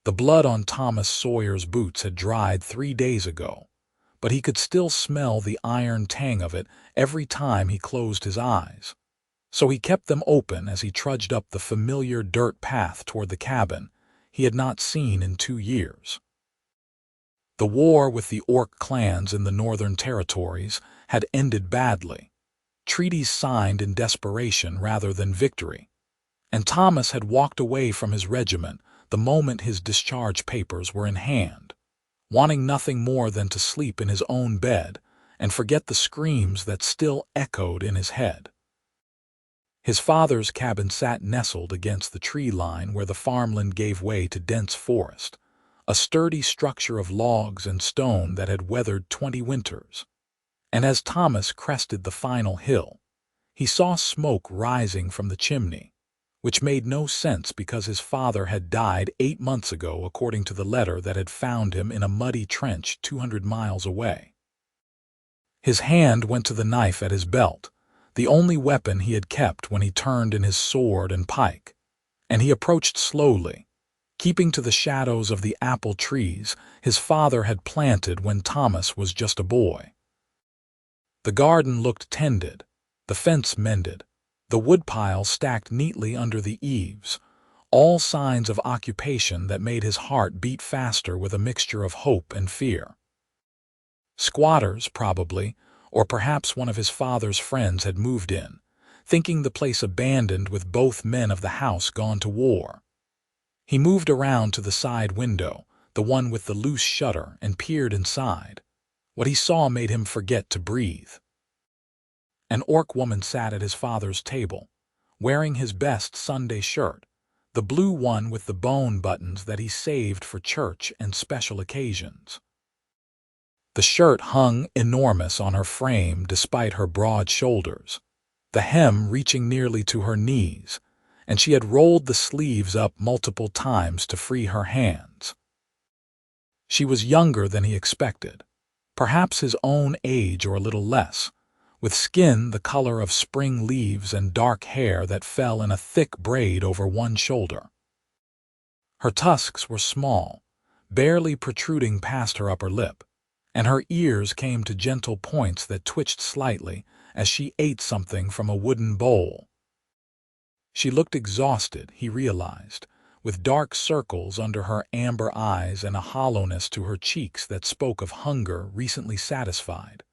The blood on Thomas Sawyer's boots had dried 3 days ago, but he could still smell the iron tang of it every time he closed his eyes. So he kept them open as he trudged up the familiar dirt path toward the cabin he had not seen in 2 years. The war with the Orc clans in the Northern Territories had ended badly, treaties signed in desperation rather than victory, and Thomas had walked away from his regiment the moment his discharge papers were in hand, wanting nothing more than to sleep in his own bed and forget the screams that still echoed in his head. His father's cabin sat nestled against the tree line where the farmland gave way to dense forest, a sturdy structure of logs and stone that had weathered 20 winters. And as Thomas crested the final hill, he saw smoke rising from the chimney, which made no sense because his father had died 8 months ago according to the letter that had found him in a muddy trench 200 miles away. His hand went to the knife at his belt, the only weapon he had kept when he turned in his sword and pike, and he approached slowly, keeping to the shadows of the apple trees his father had planted when Thomas was just a boy. The garden looked tended, the fence mended, the woodpile stacked neatly under the eaves, all signs of occupation that made his heart beat faster with a mixture of hope and fear. Squatters, probably, or perhaps one of his father's friends had moved in, thinking the place abandoned with both men of the house gone to war. He moved around to the side window, the one with the loose shutter, and peered inside. What he saw made him forget to breathe. An Orc woman sat at his father's table, wearing his best Sunday shirt, the blue one with the bone buttons that he saved for church and special occasions. The shirt hung enormous on her frame despite her broad shoulders, the hem reaching nearly to her knees, and she had rolled the sleeves up multiple times to free her hands. She was younger than he expected, perhaps his own age or a little less, with skin the color of spring leaves and dark hair that fell in a thick braid over one shoulder. Her tusks were small, barely protruding past her upper lip, and her ears came to gentle points that twitched slightly as she ate something from a wooden bowl. She looked exhausted, he realized, with dark circles under her amber eyes and a hollowness to her cheeks that spoke of hunger recently satisfied.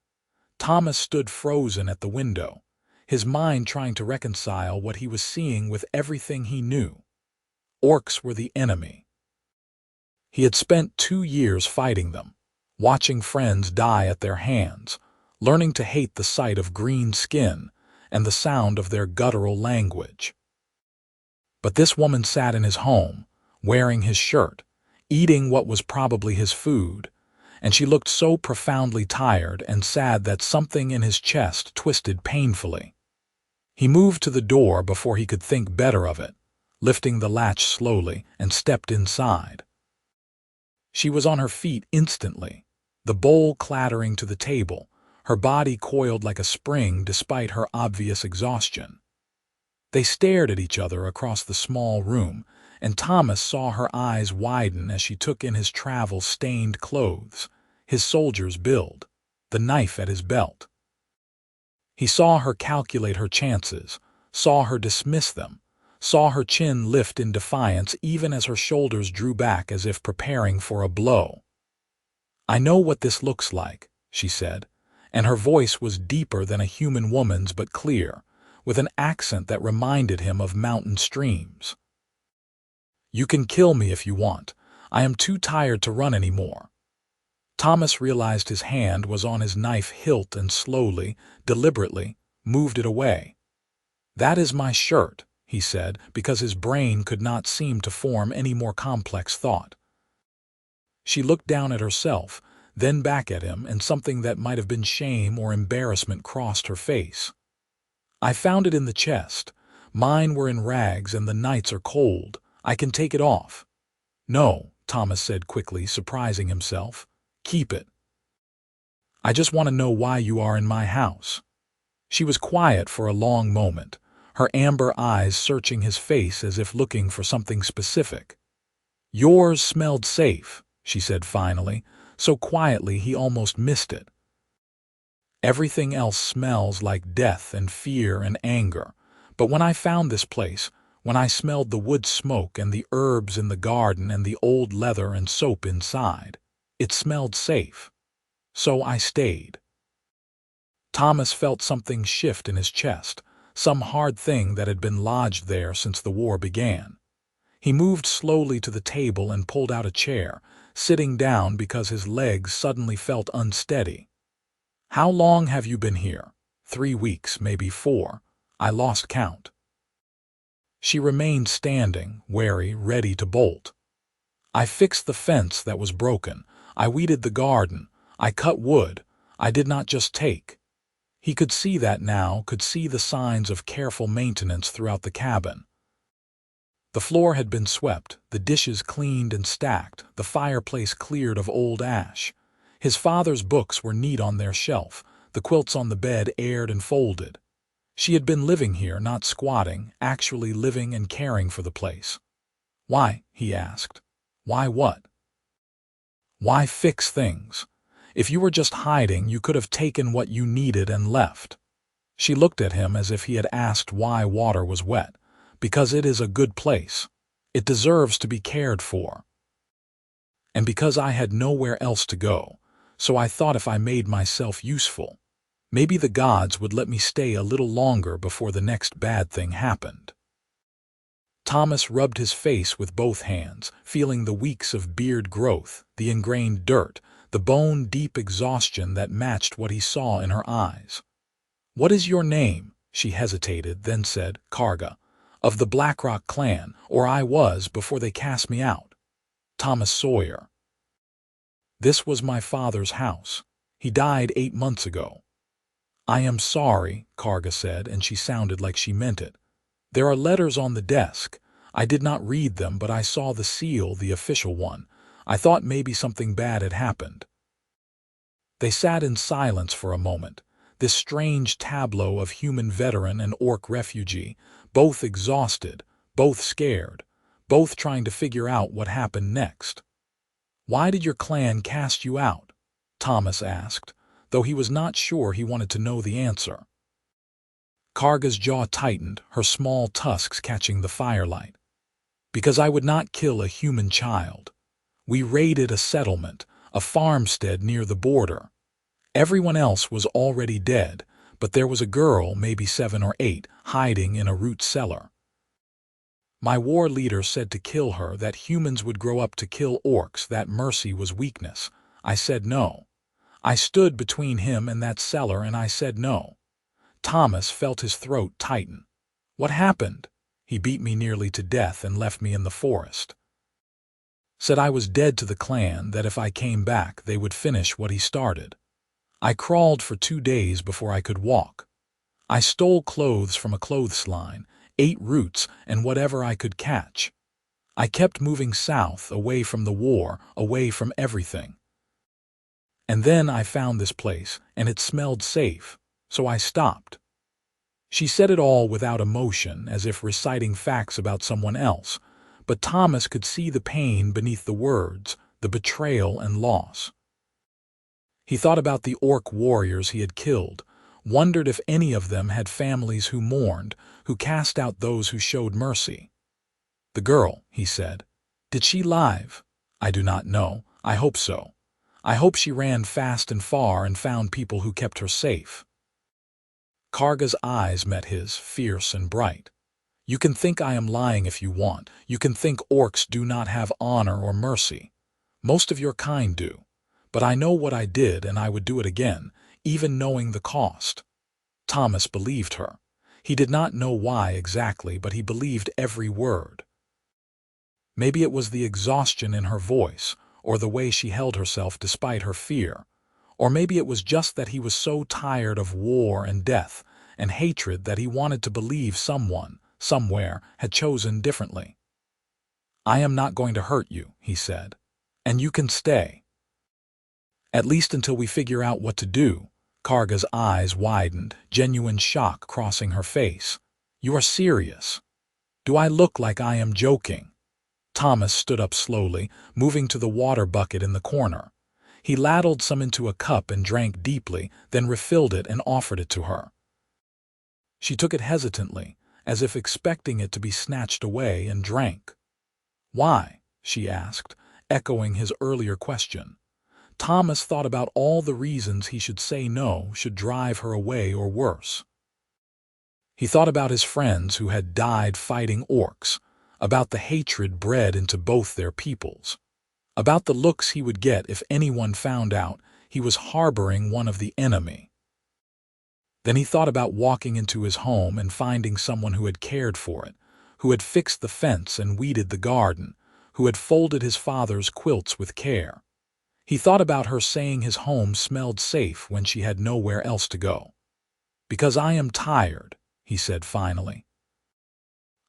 Thomas stood frozen at the window, his mind trying to reconcile what he was seeing with everything he knew. Orcs were the enemy. He had spent 2 years fighting them, watching friends die at their hands, learning to hate the sight of green skin and the sound of their guttural language. But this woman sat in his home, wearing his shirt, eating what was probably his food, and she looked so profoundly tired and sad that something in his chest twisted painfully. He moved to the door before he could think better of it, lifting the latch slowly, and stepped inside. She was on her feet instantly, the bowl clattering to the table, her body coiled like a spring despite her obvious exhaustion. They stared at each other across the small room, and Thomas saw her eyes widen as she took in his travel-stained clothes, his soldier's build, the knife at his belt. He saw her calculate her chances, saw her dismiss them, saw her chin lift in defiance even as her shoulders drew back as if preparing for a blow. "I know what this looks like," she said, and her voice was deeper than a human woman's but clear, with an accent that reminded him of mountain streams. "You can kill me if you want. I am too tired to run anymore." Thomas realized his hand was on his knife hilt and slowly, deliberately, moved it away. "That is my shirt," he said, because his brain could not seem to form any more complex thought. She looked down at herself, then back at him, and something that might have been shame or embarrassment crossed her face. "I found it in the chest. Mine were in rags and the nights are cold. I can take it off." "No," Thomas said quickly, surprising himself. "Keep it. I just want to know why you are in my house." She was quiet for a long moment, her amber eyes searching his face as if looking for something specific. Yours smelled safe, she said finally, so quietly he almost missed it. Everything else smells like death and fear and anger, but when I found this place, when I smelled the wood smoke and the herbs in the garden and the old leather and soap inside, it smelled safe. So I stayed. Thomas felt something shift in his chest, some hard thing that had been lodged there since the war began. He moved slowly to the table and pulled out a chair, sitting down because his legs suddenly felt unsteady. How long have you been here? 3 weeks, maybe 4. I lost count. She remained standing, wary, ready to bolt. I fixed the fence that was broken. I weeded the garden. I cut wood. I did not just take. He could see that now, could see the signs of careful maintenance throughout the cabin. The floor had been swept, the dishes cleaned and stacked, the fireplace cleared of old ash. His father's books were neat on their shelf, the quilts on the bed aired and folded. She had been living here, not squatting, actually living and caring for the place. Why? He asked. Why what? Why fix things? If you were just hiding, you could have taken what you needed and left. She looked at him as if he had asked why water was wet. Because it is a good place. It deserves to be cared for. And because I had nowhere else to go, so I thought if I made myself useful, maybe the gods would let me stay a little longer before the next bad thing happened. Thomas rubbed his face with both hands, feeling the weeks of beard growth, the ingrained dirt, the bone-deep exhaustion that matched what he saw in her eyes. "What is your name?" She hesitated, then said, "Karga, of the Blackrock clan, or I was before they cast me out. Thomas Sawyer. This was my father's house. He died 8 months ago." "I am sorry," Karga said, and she sounded like she meant it. "There are letters on the desk. I did not read them, but I saw the seal, the official one. I thought maybe something bad had happened." They sat in silence for a moment, this strange tableau of human veteran and orc refugee, both exhausted, both scared, both trying to figure out what happened next. "Why did your clan cast you out?" Thomas asked, though he was not sure he wanted to know the answer. Karga's jaw tightened, her small tusks catching the firelight. "Because I would not kill a human child. We raided a settlement, a farmstead near the border. Everyone else was already dead, but there was a girl, maybe 7 or 8, hiding in a root cellar. My war leader said to kill her, that humans would grow up to kill orcs, that mercy was weakness. I said no. I stood between him and that cellar and I said no." Thomas felt his throat tighten. "What happened?" "He beat me nearly to death and left me in the forest. Said I was dead to the clan, that if I came back they would finish what he started. I crawled for 2 days before I could walk. I stole clothes from a clothesline, ate roots and whatever I could catch. I kept moving south, away from the war, away from everything. And then I found this place, and it smelled safe, so I stopped." She said it all without emotion, as if reciting facts about someone else, but Thomas could see the pain beneath the words, the betrayal and loss. He thought about the orc warriors he had killed, wondered if any of them had families who mourned, who cast out those who showed mercy. "The girl," he said. "Did she live?" "I do not know. I hope so. I hope she ran fast and far and found people who kept her safe." Karga's eyes met his, fierce and bright. "You can think I am lying if you want. You can think orcs do not have honor or mercy. Most of your kind do. But I know what I did and I would do it again, even knowing the cost." Thomas believed her. He did not know why exactly, but he believed every word. Maybe it was the exhaustion in her voice, or the way she held herself despite her fear. Or maybe it was just that he was so tired of war and death and hatred that he wanted to believe someone, somewhere, had chosen differently. "I am not going to hurt you," he said. "And you can stay. At least until we figure out what to do." Karga's eyes widened, genuine shock crossing her face. "You are serious? Do I look like I am joking?" Thomas stood up slowly, moving to the water bucket in the corner. He ladled some into a cup and drank deeply, then refilled it and offered it to her. She took it hesitantly, as if expecting it to be snatched away, and drank. "Why?" she asked, echoing his earlier question. Thomas thought about all the reasons he should say no, should drive her away, or worse. He thought about his friends who had died fighting orcs, about the hatred bred into both their peoples, about the looks he would get if anyone found out he was harboring one of the enemy. Then he thought about walking into his home and finding someone who had cared for it, who had fixed the fence and weeded the garden, who had folded his father's quilts with care. He thought about her saying his home smelled safe when she had nowhere else to go. "Because I am tired," he said finally.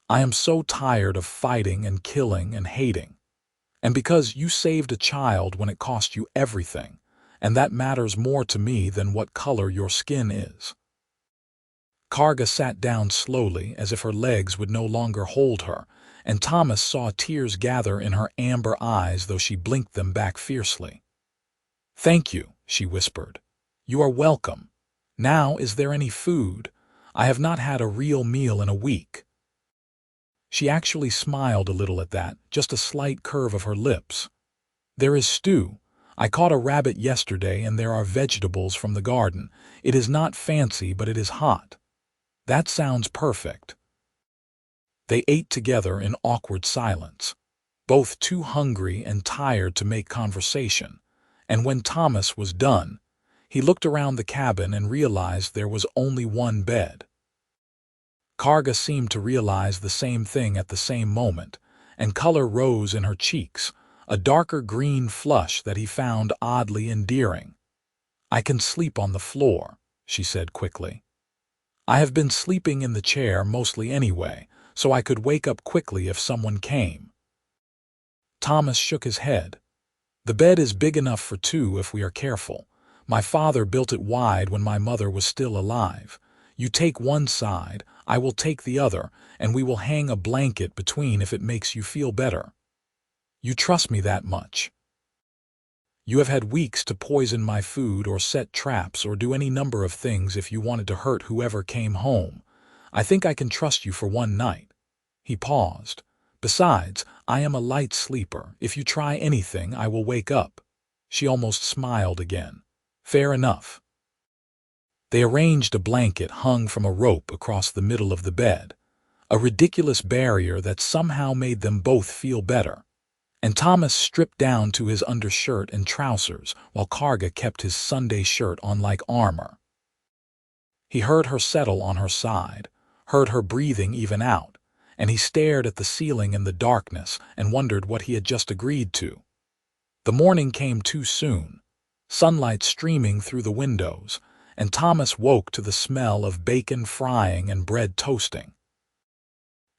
"I am so tired of fighting and killing and hating. And because you saved a child when it cost you everything, and that matters more to me than what color your skin is." Karga sat down slowly, as if her legs would no longer hold her, and Thomas saw tears gather in her amber eyes, though she blinked them back fiercely. "Thank you," she whispered. "You are welcome. Now, is there any food? I have not had a real meal in a week." She actually smiled a little at that, just a slight curve of her lips. "There is stew. I caught a rabbit yesterday, and there are vegetables from the garden. It is not fancy, but it is hot." "That sounds perfect." They ate together in awkward silence, both too hungry and tired to make conversation, and when Thomas was done, he looked around the cabin and realized there was only one bed. Karga seemed to realize the same thing at the same moment, and color rose in her cheeks, a darker green flush that he found oddly endearing. "I can sleep on the floor," she said quickly. "I have been sleeping in the chair mostly anyway, so I could wake up quickly if someone came." Thomas shook his head. "The bed is big enough for two if we are careful. My father built it wide when my mother was still alive. You take one side, I will take the other, and we will hang a blanket between if it makes you feel better. You trust me that much? You have had weeks to poison my food or set traps or do any number of things if you wanted to hurt whoever came home. I think I can trust you for one night." He paused. "Besides, I am a light sleeper. If you try anything, I will wake up." She almost smiled again. "Fair enough." They arranged a blanket hung from a rope across the middle of the bed, a ridiculous barrier that somehow made them both feel better. And Thomas stripped down to his undershirt and trousers, while Karga kept his Sunday shirt on like armor. He heard her settle on her side, heard her breathing even out, and he stared at the ceiling in the darkness and wondered what he had just agreed to. The morning came too soon, sunlight streaming through the windows, and Thomas woke to the smell of bacon frying and bread toasting.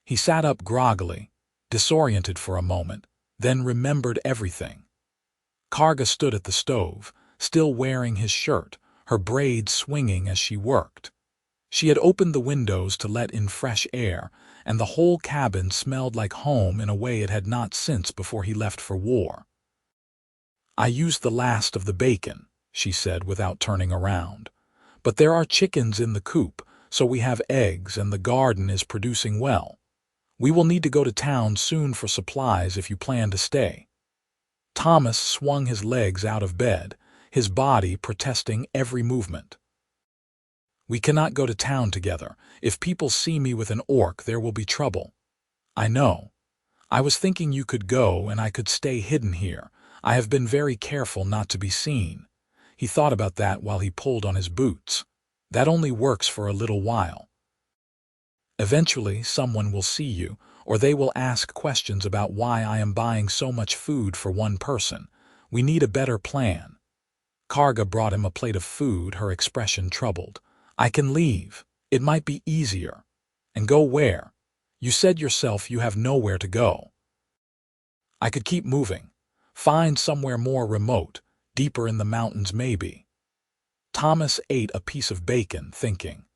He sat up groggily, disoriented for a moment, then remembered everything. Karga stood at the stove, still wearing his shirt, her braids swinging as she worked. She had opened the windows to let in fresh air, and the whole cabin smelled like home in a way it had not since before he left for war. "I used the last of the bacon," she said without turning around. "But there are chickens in the coop, so we have eggs, and the garden is producing well. We will need to go to town soon for supplies if you plan to stay." Thomas swung his legs out of bed, his body protesting every movement. "We cannot go to town together. If people see me with an orc, there will be trouble." "I know. I was thinking you could go and I could stay hidden here. I have been very careful not to be seen." He thought about that while he pulled on his boots. "That only works for a little while. Eventually, someone will see you, or they will ask questions about why I am buying so much food for one person. We need a better plan." Karga brought him a plate of food, her expression troubled. "I can leave. It might be easier." "And go where? You said yourself you have nowhere to go." "I could keep moving. Find somewhere more remote, deeper in the mountains maybe." Thomas ate a piece of bacon, thinking.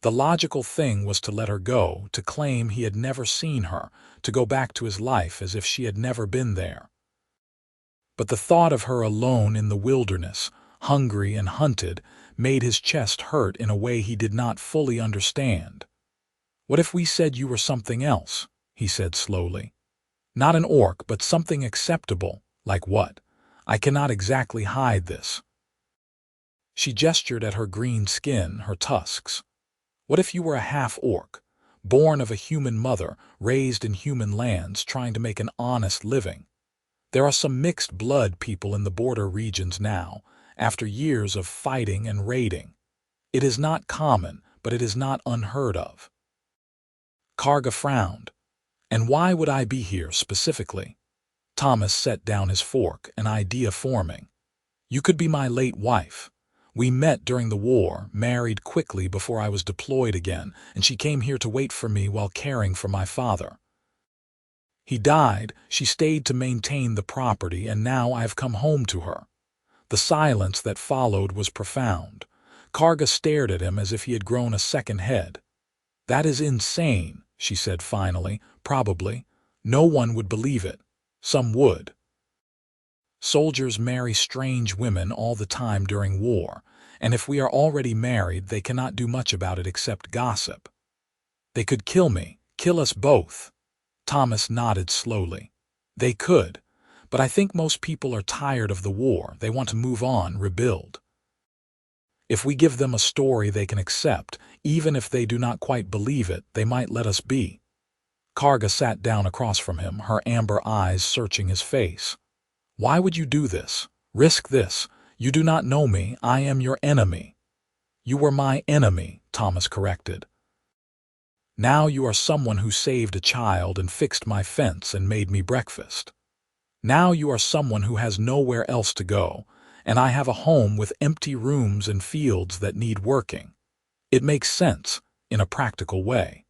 The logical thing was to let her go, to claim he had never seen her, to go back to his life as if she had never been there. But the thought of her alone in the wilderness, hungry and hunted, made his chest hurt in a way he did not fully understand. "What if we said you were something else?" he said slowly. "Not an orc, but something acceptable. Like what? I cannot exactly hide this." She gestured at her green skin, her tusks. "What if you were a half-orc, born of a human mother, raised in human lands, trying to make an honest living? There are some mixed-blood people in the border regions now, after years of fighting and raiding. It is not common, but it is not unheard of." Karga frowned. "And why would I be here specifically?" Thomas set down his fork, an idea forming. "You could be my late wife. We met during the war, married quickly before I was deployed again, and she came here to wait for me while caring for my father. He died, she stayed to maintain the property, and now I have come home to her." The silence that followed was profound. Karga stared at him as if he had grown a second head. "That is insane," she said finally. "Probably. No one would believe it. Some would. Soldiers marry strange women all the time during war, and if we are already married, they cannot do much about it except gossip. They could kill me, kill us both." Thomas nodded slowly. "They could, but I think most people are tired of the war. They want to move on, rebuild. If we give them a story they can accept, even if they do not quite believe it, they might let us be." Karga sat down across from him, her amber eyes searching his face. "Why would you do this? Risk this? You do not know me. I am your enemy." "You were my enemy," Thomas corrected. "Now you are someone who saved a child and fixed my fence and made me breakfast. Now you are someone who has nowhere else to go, and I have a home with empty rooms and fields that need working. It makes sense, in a practical way."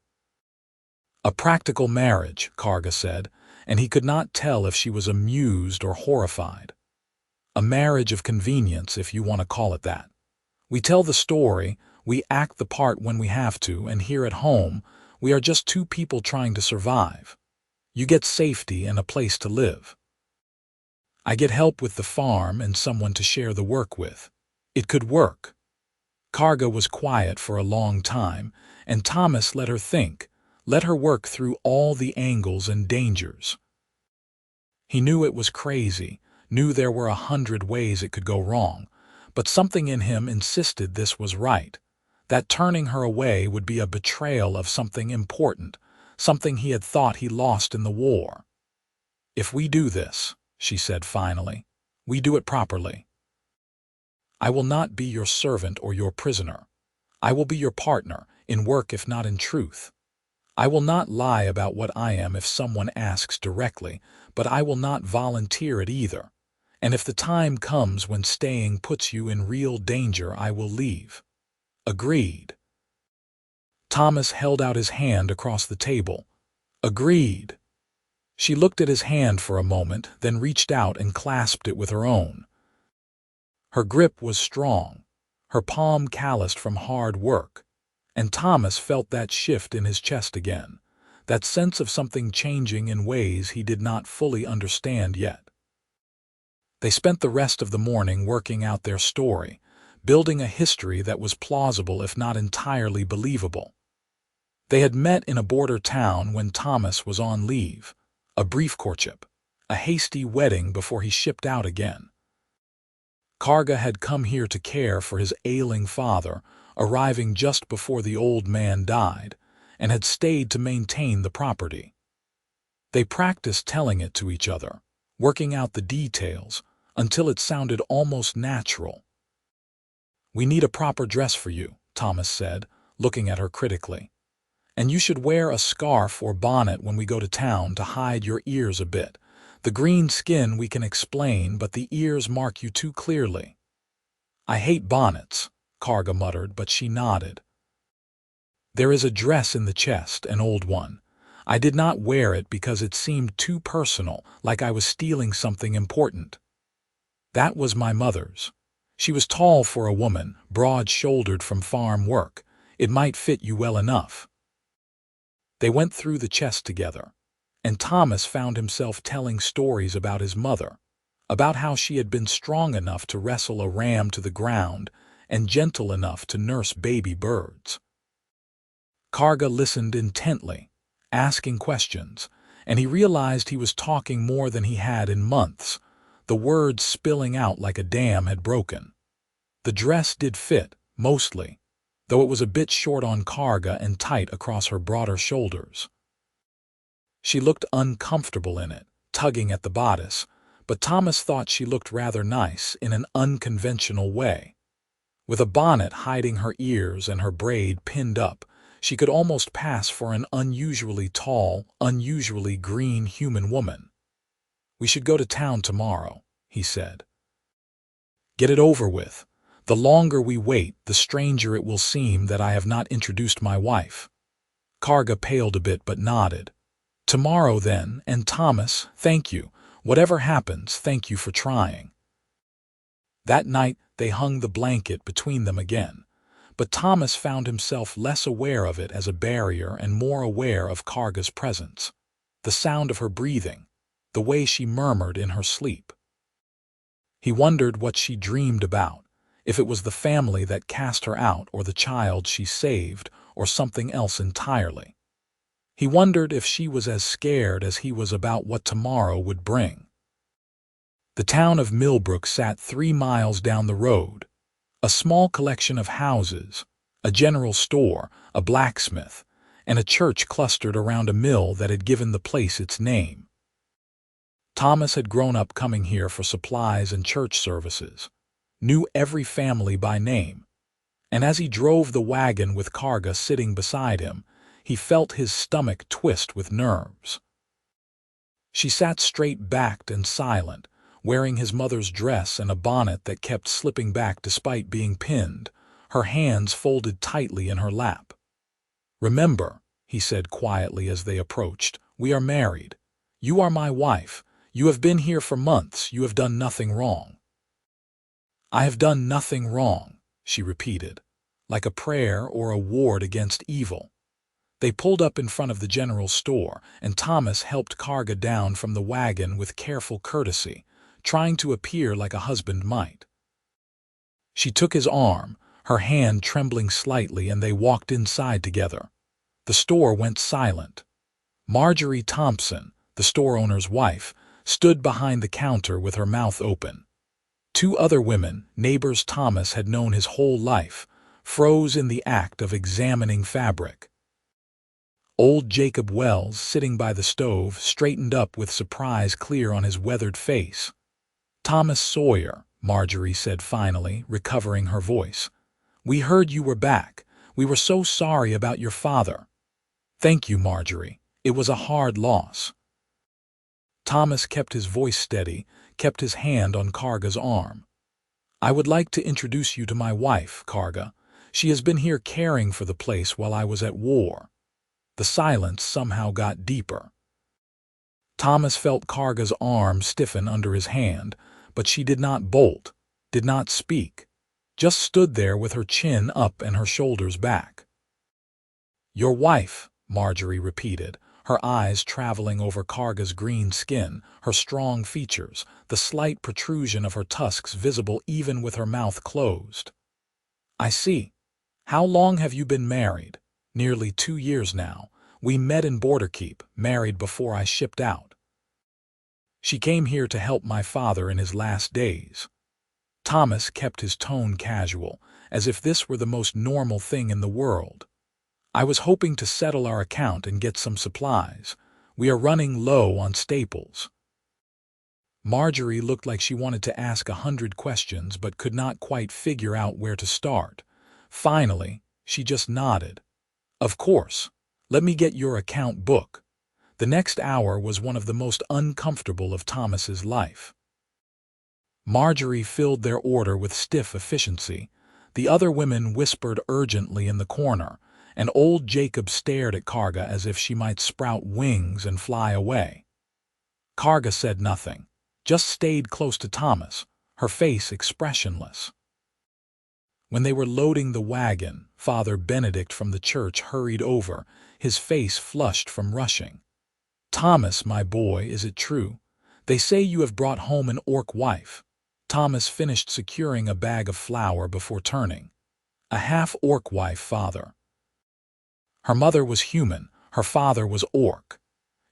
"A practical marriage," Karga said, and he could not tell if she was amused or horrified. "A marriage of convenience, if you want to call it that. We tell the story, we act the part when we have to, and here at home, we are just two people trying to survive. You get safety and a place to live. I get help with the farm and someone to share the work with. It could work." Karga was quiet for a long time, and Thomas let her think, let her work through all the angles and dangers. He knew it was crazy, knew there were 100 ways it could go wrong, but something in him insisted this was right, that turning her away would be a betrayal of something important, something he had thought he lost in the war. "If we do this," she said finally, "we do it properly. I will not be your servant or your prisoner. I will be your partner, in work if not in truth. I will not lie about what I am if someone asks directly, but I will not volunteer it either. And if the time comes when staying puts you in real danger, I will leave." "Agreed." Thomas held out his hand across the table. "Agreed." She looked at his hand for a moment, then reached out and clasped it with her own. Her grip was strong, her palm calloused from hard work, and Thomas felt that shift in his chest again, that sense of something changing in ways he did not fully understand yet. They spent the rest of the morning working out their story, building a history that was plausible if not entirely believable. They had met in a border town when Thomas was on leave, a brief courtship, a hasty wedding before he shipped out again. Karga had come here to care for his ailing father, arriving just before the old man died, and had stayed to maintain the property. They practiced telling it to each other, working out the details, until it sounded almost natural. "We need a proper dress for you," Thomas said, looking at her critically. "And you should wear a scarf or bonnet when we go to town to hide your ears a bit. The green skin we can explain, but the ears mark you too clearly." "I hate bonnets," Karga muttered, but she nodded. "There is a dress in the chest, an old one. I did not wear it because it seemed too personal, like I was stealing something important. That was my mother's. She was tall for a woman, broad-shouldered from farm work. It might fit you well enough." They went through the chest together, and Thomas found himself telling stories about his mother, about how she had been strong enough to wrestle a ram to the ground and gentle enough to nurse baby birds. Karga listened intently, asking questions, and he realized he was talking more than he had in months, the words spilling out like a dam had broken. The dress did fit, mostly, though it was a bit short on Karga and tight across her broader shoulders. She looked uncomfortable in it, tugging at the bodice, but Thomas thought she looked rather nice in an unconventional way. With a bonnet hiding her ears and her braid pinned up, she could almost pass for an unusually tall, unusually green human woman. "We should go to town tomorrow," he said. "Get it over with. The longer we wait, the stranger it will seem that I have not introduced my wife." Karga paled a bit but nodded. "Tomorrow then, and Thomas, thank you. Whatever happens, thank you for trying." That night they hung the blanket between them again, but Thomas found himself less aware of it as a barrier and more aware of Karga's presence, the sound of her breathing, the way she murmured in her sleep. He wondered what she dreamed about, if it was the family that cast her out or the child she saved or something else entirely. He wondered if she was as scared as he was about what tomorrow would bring. The town of Millbrook sat 3 miles down the road. A small collection of houses, a general store, a blacksmith, and a church clustered around a mill that had given the place its name. Thomas had grown up coming here for supplies and church services, knew every family by name, and as he drove the wagon with Karga sitting beside him, he felt his stomach twist with nerves. She sat straight-backed and silent, wearing his mother's dress and a bonnet that kept slipping back despite being pinned, her hands folded tightly in her lap. "Remember," he said quietly as they approached, "we are married. You are my wife. You have been here for months. You have done nothing wrong." "I have done nothing wrong," she repeated, like a prayer or a ward against evil. They pulled up in front of the general store, and Thomas helped Karga down from the wagon with careful courtesy, trying to appear like a husband might. She took his arm, her hand trembling slightly, and they walked inside together. The store went silent. Marjorie Thompson, the store owner's wife, stood behind the counter with her mouth open. 2 other women, neighbors Thomas had known his whole life, froze in the act of examining fabric. Old Jacob Wells, sitting by the stove, straightened up with surprise clear on his weathered face. "Thomas Sawyer," Marjorie said finally, recovering her voice. "We heard you were back. We were so sorry about your father." "Thank you, Marjorie. It was a hard loss." Thomas kept his voice steady, kept his hand on Karga's arm. "I would like to introduce you to my wife, Karga. She has been here caring for the place while I was at war." The silence somehow got deeper. Thomas felt Karga's arm stiffen under his hand, but she did not bolt, did not speak, just stood there with her chin up and her shoulders back. "Your wife," Marjorie repeated, her eyes traveling over Karga's green skin, her strong features, the slight protrusion of her tusks visible even with her mouth closed. "I see. How long have you been married?" "Nearly 2 years now. We met in Borderkeep, married before I shipped out. She came here to help my father in his last days." Thomas kept his tone casual, as if this were the most normal thing in the world. "I was hoping to settle our account and get some supplies. We are running low on staples." Marjorie looked like she wanted to ask 100 questions but could not quite figure out where to start. Finally, she just nodded. "Of course. Let me get your account book." The next hour was one of the most uncomfortable of Thomas's life. Marjorie filled their order with stiff efficiency. The other women whispered urgently in the corner, and old Jacob stared at Karga as if she might sprout wings and fly away. Karga said nothing, just stayed close to Thomas, her face expressionless. When they were loading the wagon, Father Benedict from the church hurried over, his face flushed from rushing. "Thomas, my boy, is it true? They say you have brought home an orc wife." Thomas finished securing a bag of flour before turning. "A half-orc wife, Father. Her mother was human, her father was orc.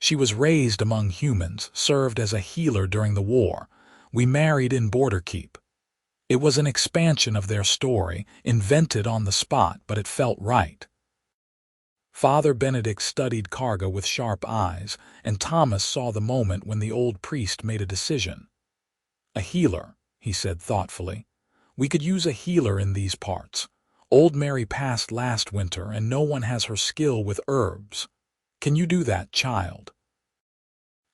She was raised among humans, served as a healer during the war. We married in Border Keep." It was an expansion of their story, invented on the spot, but it felt right. Father Benedict studied Karga with sharp eyes, and Thomas saw the moment when the old priest made a decision. "A healer," he said thoughtfully. "We could use a healer in these parts. Old Mary passed last winter, and no one has her skill with herbs. Can you do that, child?"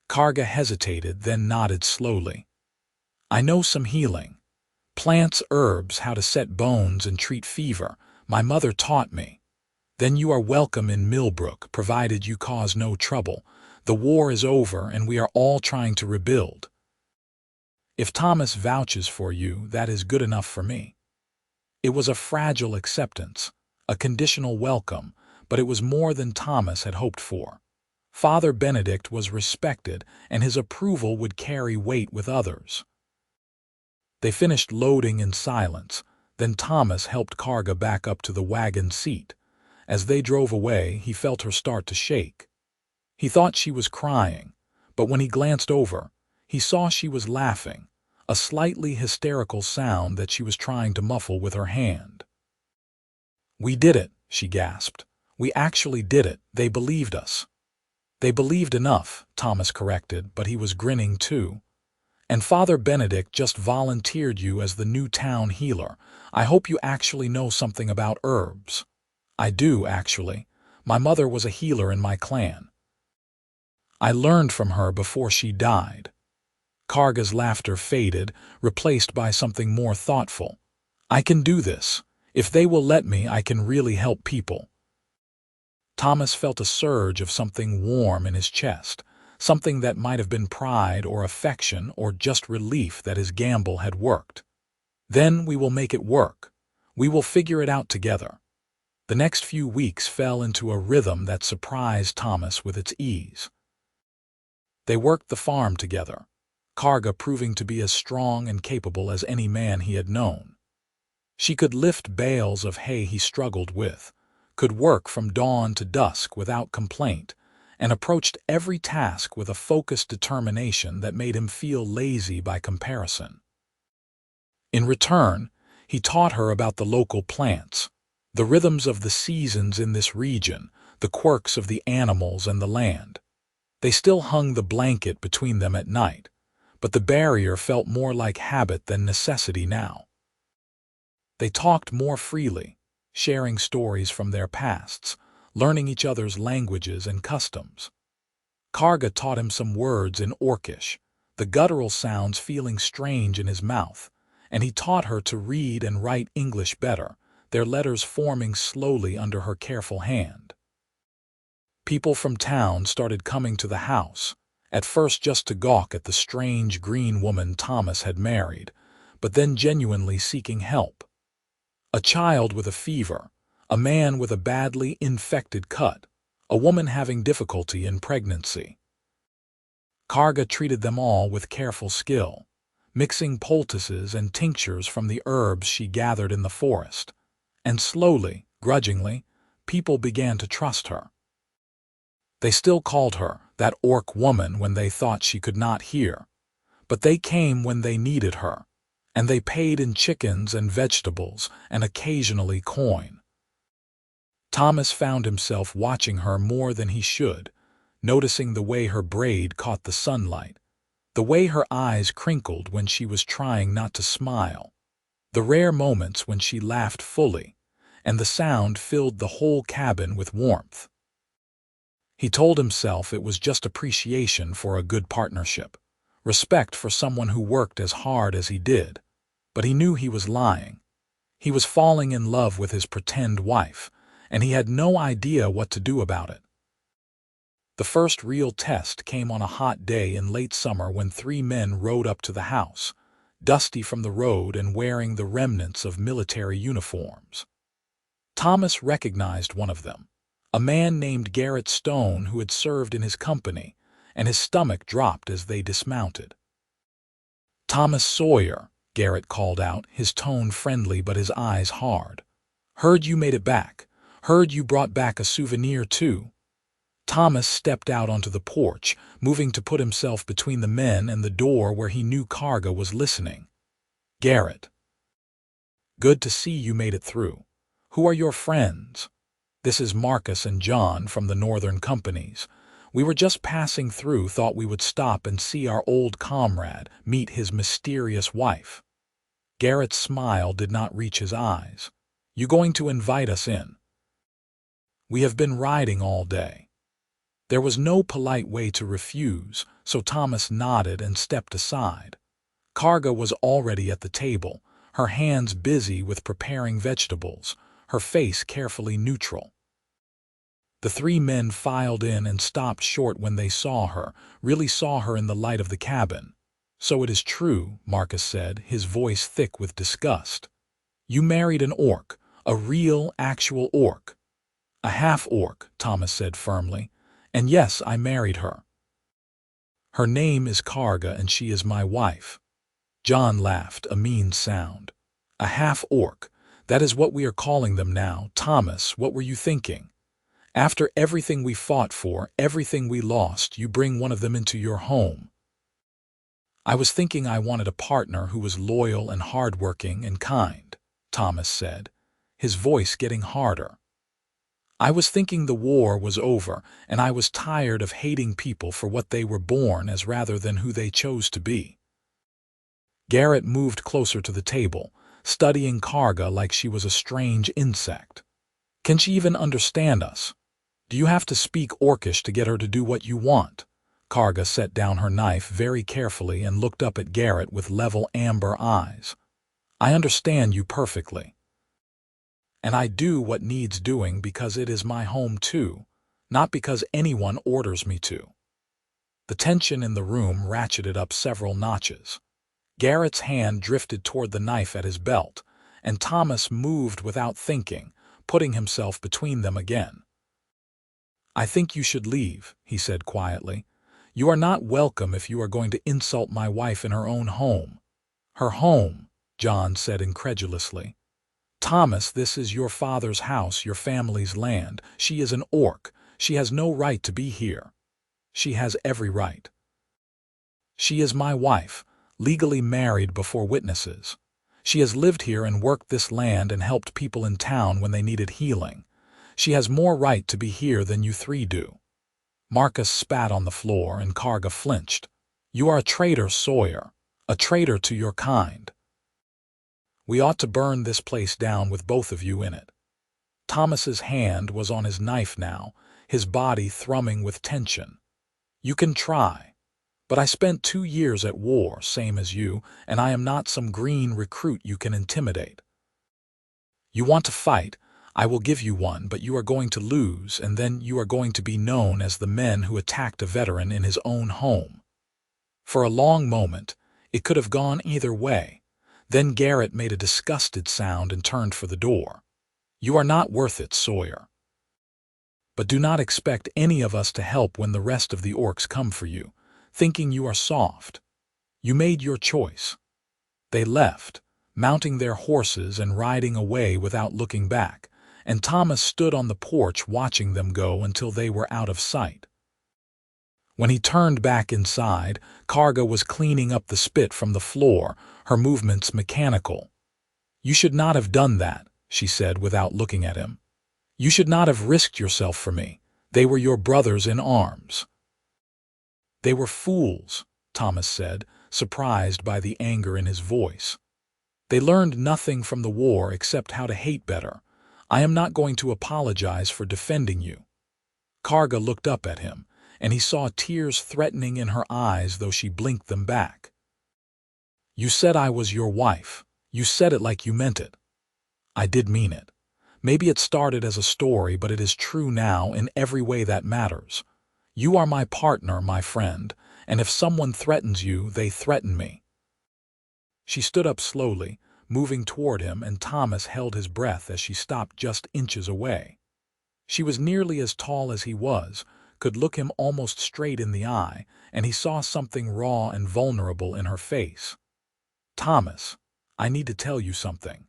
Karga hesitated, then nodded slowly. "I know some healing. Plants, herbs, how to set bones and treat fever. My mother taught me." "Then you are welcome in Millbrook, provided you cause no trouble. The war is over, and we are all trying to rebuild. If Thomas vouches for you, that is good enough for me." It was a fragile acceptance, a conditional welcome, but it was more than Thomas had hoped for. Father Benedict was respected, and his approval would carry weight with others. They finished loading in silence, then Thomas helped Karga back up to the wagon seat. As they drove away, he felt her start to shake. He thought she was crying, but when he glanced over, he saw she was laughing, a slightly hysterical sound that she was trying to muffle with her hand. "We did it," she gasped. "We actually did it. They believed us." "They believed enough," Thomas corrected, but he was grinning too. "And Father Benedict just volunteered you as the new town healer. I hope you actually know something about herbs." "I do, actually. My mother was a healer in my clan. I learned from her before she died." Karga's laughter faded, replaced by something more thoughtful. "I can do this. If they will let me, I can really help people." Thomas felt a surge of something warm in his chest, something that might have been pride or affection or just relief that his gamble had worked. "Then we will make it work. We will figure it out together." The next few weeks fell into a rhythm that surprised Thomas with its ease. They worked the farm together, Karga proving to be as strong and capable as any man he had known. She could lift bales of hay he struggled with, could work from dawn to dusk without complaint, and approached every task with a focused determination that made him feel lazy by comparison. In return, he taught her about the local plants, the rhythms of the seasons in this region, the quirks of the animals and the land. They still hung the blanket between them at night, but the barrier felt more like habit than necessity now. They talked more freely, sharing stories from their pasts, learning each other's languages and customs. Karga taught him some words in Orcish, the guttural sounds feeling strange in his mouth, and he taught her to read and write English better, their letters forming slowly under her careful hand. People from town started coming to the house, at first just to gawk at the strange green woman Thomas had married, but then genuinely seeking help. A child with a fever, a man with a badly infected cut, a woman having difficulty in pregnancy. Karga treated them all with careful skill, mixing poultices and tinctures from the herbs she gathered in the forest. And slowly, grudgingly, people began to trust her. They still called her that orc woman when they thought she could not hear, but they came when they needed her, and they paid in chickens and vegetables and occasionally coin. Thomas found himself watching her more than he should, noticing the way her braid caught the sunlight, the way her eyes crinkled when she was trying not to smile, the rare moments when she laughed fully, and the sound filled the whole cabin with warmth. He told himself it was just appreciation for a good partnership, respect for someone who worked as hard as he did, but he knew he was lying. He was falling in love with his pretend wife, and he had no idea what to do about it. The first real test came on a hot day in late summer when 3 men rode up to the house, dusty from the road and wearing the remnants of military uniforms. Thomas recognized one of them, a man named Garrett Stone who had served in his company, and his stomach dropped as they dismounted. "Thomas Sawyer," Garrett called out, his tone friendly but his eyes hard. "Heard you made it back. Heard you brought back a souvenir, too." Thomas stepped out onto the porch, moving to put himself between the men and the door where he knew Karga was listening. "Garrett, good to see you made it through. Who are your friends?" "This is Marcus and John from the northern companies. We were just passing through, thought we would stop and see our old comrade, meet his mysterious wife." Garrett's smile did not reach his eyes. "You going to invite us in?" "We have been riding all day." There was no polite way to refuse, so Thomas nodded and stepped aside. Karga was already at the table, her hands busy with preparing vegetables, her face carefully neutral. The three men filed in and stopped short when they saw her, really saw her in the light of the cabin. "So it is true," Marcus said, his voice thick with disgust. "You married an orc, a real, actual orc." "A half-orc," Thomas said firmly. "And yes, I married her. Her name is Karga and she is my wife." John laughed, a mean sound. "A half-orc, that is what we are calling them now. Thomas, what were you thinking? After everything we fought for, everything we lost, you bring one of them into your home." "I was thinking I wanted a partner who was loyal and hardworking and kind," Thomas said, his voice getting harder. "I was thinking the war was over, and I was tired of hating people for what they were born as rather than who they chose to be." Garrett moved closer to the table, studying Karga like she was a strange insect. "Can she even understand us? Do you have to speak Orcish to get her to do what you want?" Karga set down her knife very carefully and looked up at Garrett with level amber eyes. "I understand you perfectly. And I do what needs doing because it is my home too, not because anyone orders me to." The tension in the room ratcheted up several notches. Garrett's hand drifted toward the knife at his belt, and Thomas moved without thinking, putting himself between them again. "I think you should leave," he said quietly. "You are not welcome if you are going to insult my wife in her own home." "Her home," John said incredulously. "Thomas, this is your father's house, your family's land. She is an orc. She has no right to be here." "She has every right. She is my wife, legally married before witnesses. She has lived here and worked this land and helped people in town when they needed healing. She has more right to be here than you three do." Marcus spat on the floor and Karga flinched. "You are a traitor, Sawyer, a traitor to your kind. We ought to burn this place down with both of you in it." Thomas's hand was on his knife now, his body thrumming with tension. "You can try. But I spent 2 years at war, same as you, and I am not some green recruit you can intimidate. You want to fight, I will give you one, but you are going to lose, and then you are going to be known as the men who attacked a veteran in his own home." For a long moment, it could have gone either way. Then Garrett made a disgusted sound and turned for the door. "You are not worth it, Sawyer. But do not expect any of us to help when the rest of the orcs come for you, thinking you are soft. You made your choice." They left, mounting their horses and riding away without looking back, and Thomas stood on the porch watching them go until they were out of sight. When he turned back inside, Karga was cleaning up the spit from the floor, her movements mechanical. "You should not have done that," she said without looking at him. "You should not have risked yourself for me. They were your brothers in arms." "They were fools," Thomas said, surprised by the anger in his voice. "They learned nothing from the war except how to hate better. I am not going to apologize for defending you." Karga looked up at him, and he saw tears threatening in her eyes though she blinked them back. "You said I was your wife. You said it like you meant it." "I did mean it. Maybe it started as a story, but it is true now in every way that matters. You are my partner, my friend, and if someone threatens you, they threaten me." She stood up slowly, moving toward him, and Thomas held his breath as she stopped just inches away. She was nearly as tall as he was, could look him almost straight in the eye, and he saw something raw and vulnerable in her face. "Thomas, I need to tell you something.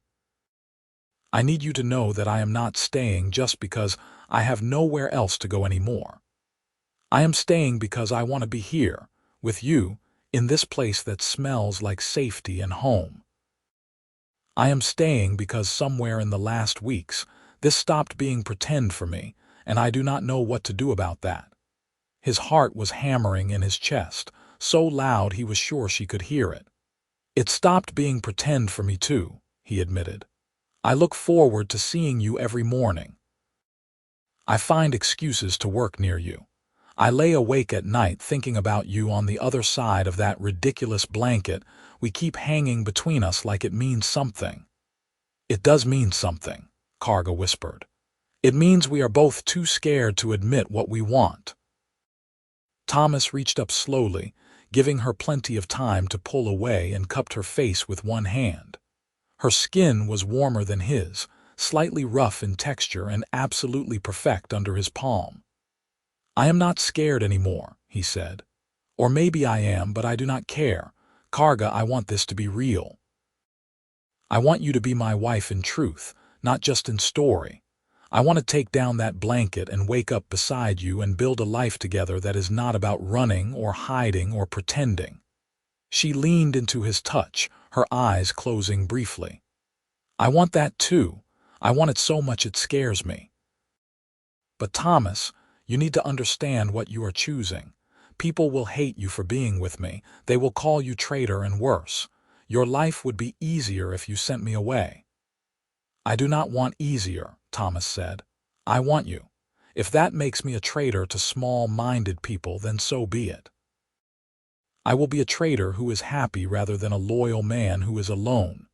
I need you to know that I am not staying just because I have nowhere else to go anymore. I am staying because I want to be here, with you, in this place that smells like safety and home. I am staying because somewhere in the last weeks, this stopped being pretend for me, and I do not know what to do about that." His heart was hammering in his chest, so loud he was sure she could hear it. "It stopped being pretend for me too," he admitted. "I look forward to seeing you every morning. I find excuses to work near you. I lay awake at night thinking about you on the other side of that ridiculous blanket we keep hanging between us like it means something." "It does mean something," Karga whispered. "It means we are both too scared to admit what we want." Thomas reached up slowly, giving her plenty of time to pull away, and cupped her face with one hand. Her skin was warmer than his, slightly rough in texture and absolutely perfect under his palm. "I am not scared anymore," he said. "Or maybe I am, but I do not care. Karga, I want this to be real. I want you to be my wife in truth, not just in story. I want to take down that blanket and wake up beside you and build a life together that is not about running or hiding or pretending." She leaned into his touch, her eyes closing briefly. "I want that too. I want it so much it scares me. But Thomas, you need to understand what you are choosing. People will hate you for being with me. They will call you traitor and worse. Your life would be easier if you sent me away." "I do not want easier," Thomas said. "I want you. If that makes me a traitor to small-minded people, then so be it. I will be a traitor who is happy rather than a loyal man who is alone."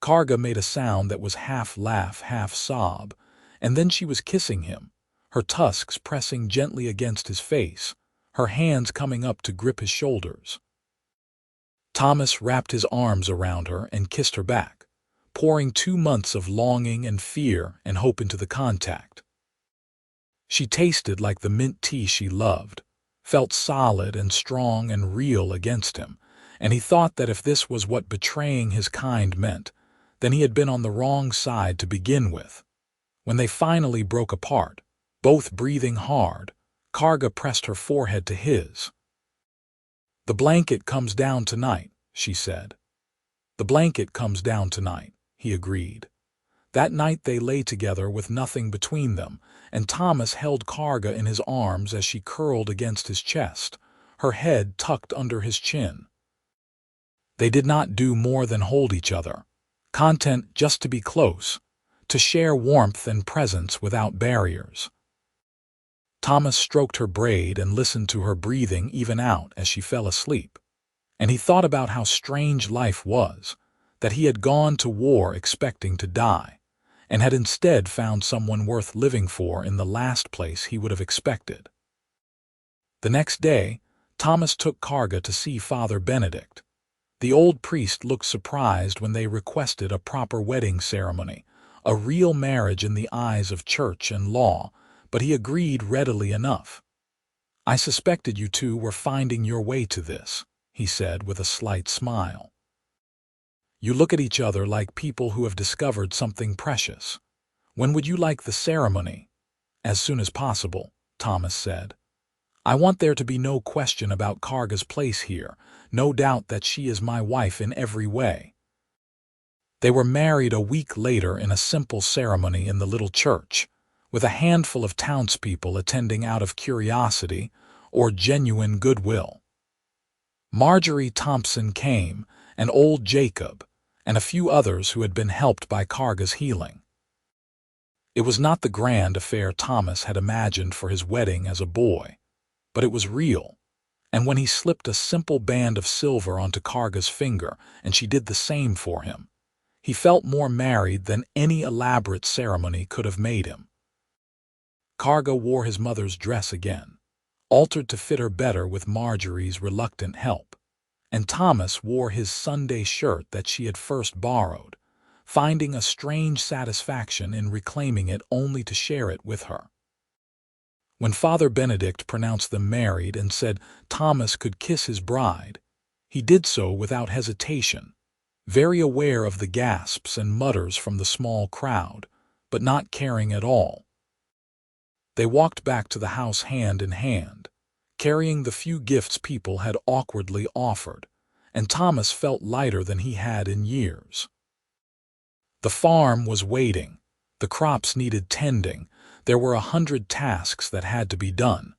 Karga made a sound that was half laugh, half sob, and then she was kissing him, her tusks pressing gently against his face, her hands coming up to grip his shoulders. Thomas wrapped his arms around her and kissed her back, pouring 2 months of longing and fear and hope into the contact. She tasted like the mint tea she loved, felt solid and strong and real against him, and he thought that if this was what betraying his kind meant, then he had been on the wrong side to begin with. When they finally broke apart, both breathing hard, Karga pressed her forehead to his. "The blanket comes down tonight," she said. "The blanket comes down tonight," he agreed. That night they lay together with nothing between them, and Thomas held Karga in his arms as she curled against his chest, her head tucked under his chin. They did not do more than hold each other, content just to be close, to share warmth and presence without barriers. Thomas stroked her braid and listened to her breathing even out as she fell asleep, and he thought about how strange life was, that he had gone to war expecting to die, and had instead found someone worth living for in the last place he would have expected. The next day, Thomas took Karga to see Father Benedict. The old priest looked surprised when they requested a proper wedding ceremony, a real marriage in the eyes of church and law, but he agreed readily enough. "I suspected you two were finding your way to this," he said with a slight smile. "You look at each other like people who have discovered something precious. When would you like the ceremony?" "As soon as possible," Thomas said. "I want there to be no question about Karga's place here, no doubt that she is my wife in every way." They were married a week later in a simple ceremony in the little church, with a handful of townspeople attending out of curiosity or genuine goodwill. Marjorie Thompson came, and old Jacob, and a few others who had been helped by Karga's healing. It was not the grand affair Thomas had imagined for his wedding as a boy, but it was real, and when he slipped a simple band of silver onto Karga's finger and she did the same for him, he felt more married than any elaborate ceremony could have made him. Karga wore his mother's dress again, altered to fit her better with Marjorie's reluctant help, and Thomas wore his Sunday shirt that she had first borrowed, finding a strange satisfaction in reclaiming it only to share it with her. When Father Benedict pronounced them married and said Thomas could kiss his bride, he did so without hesitation, very aware of the gasps and mutters from the small crowd, but not caring at all. They walked back to the house hand in hand, carrying the few gifts people had awkwardly offered, and Thomas felt lighter than he had in years. The farm was waiting. The crops needed tending. There were 100 tasks that had to be done.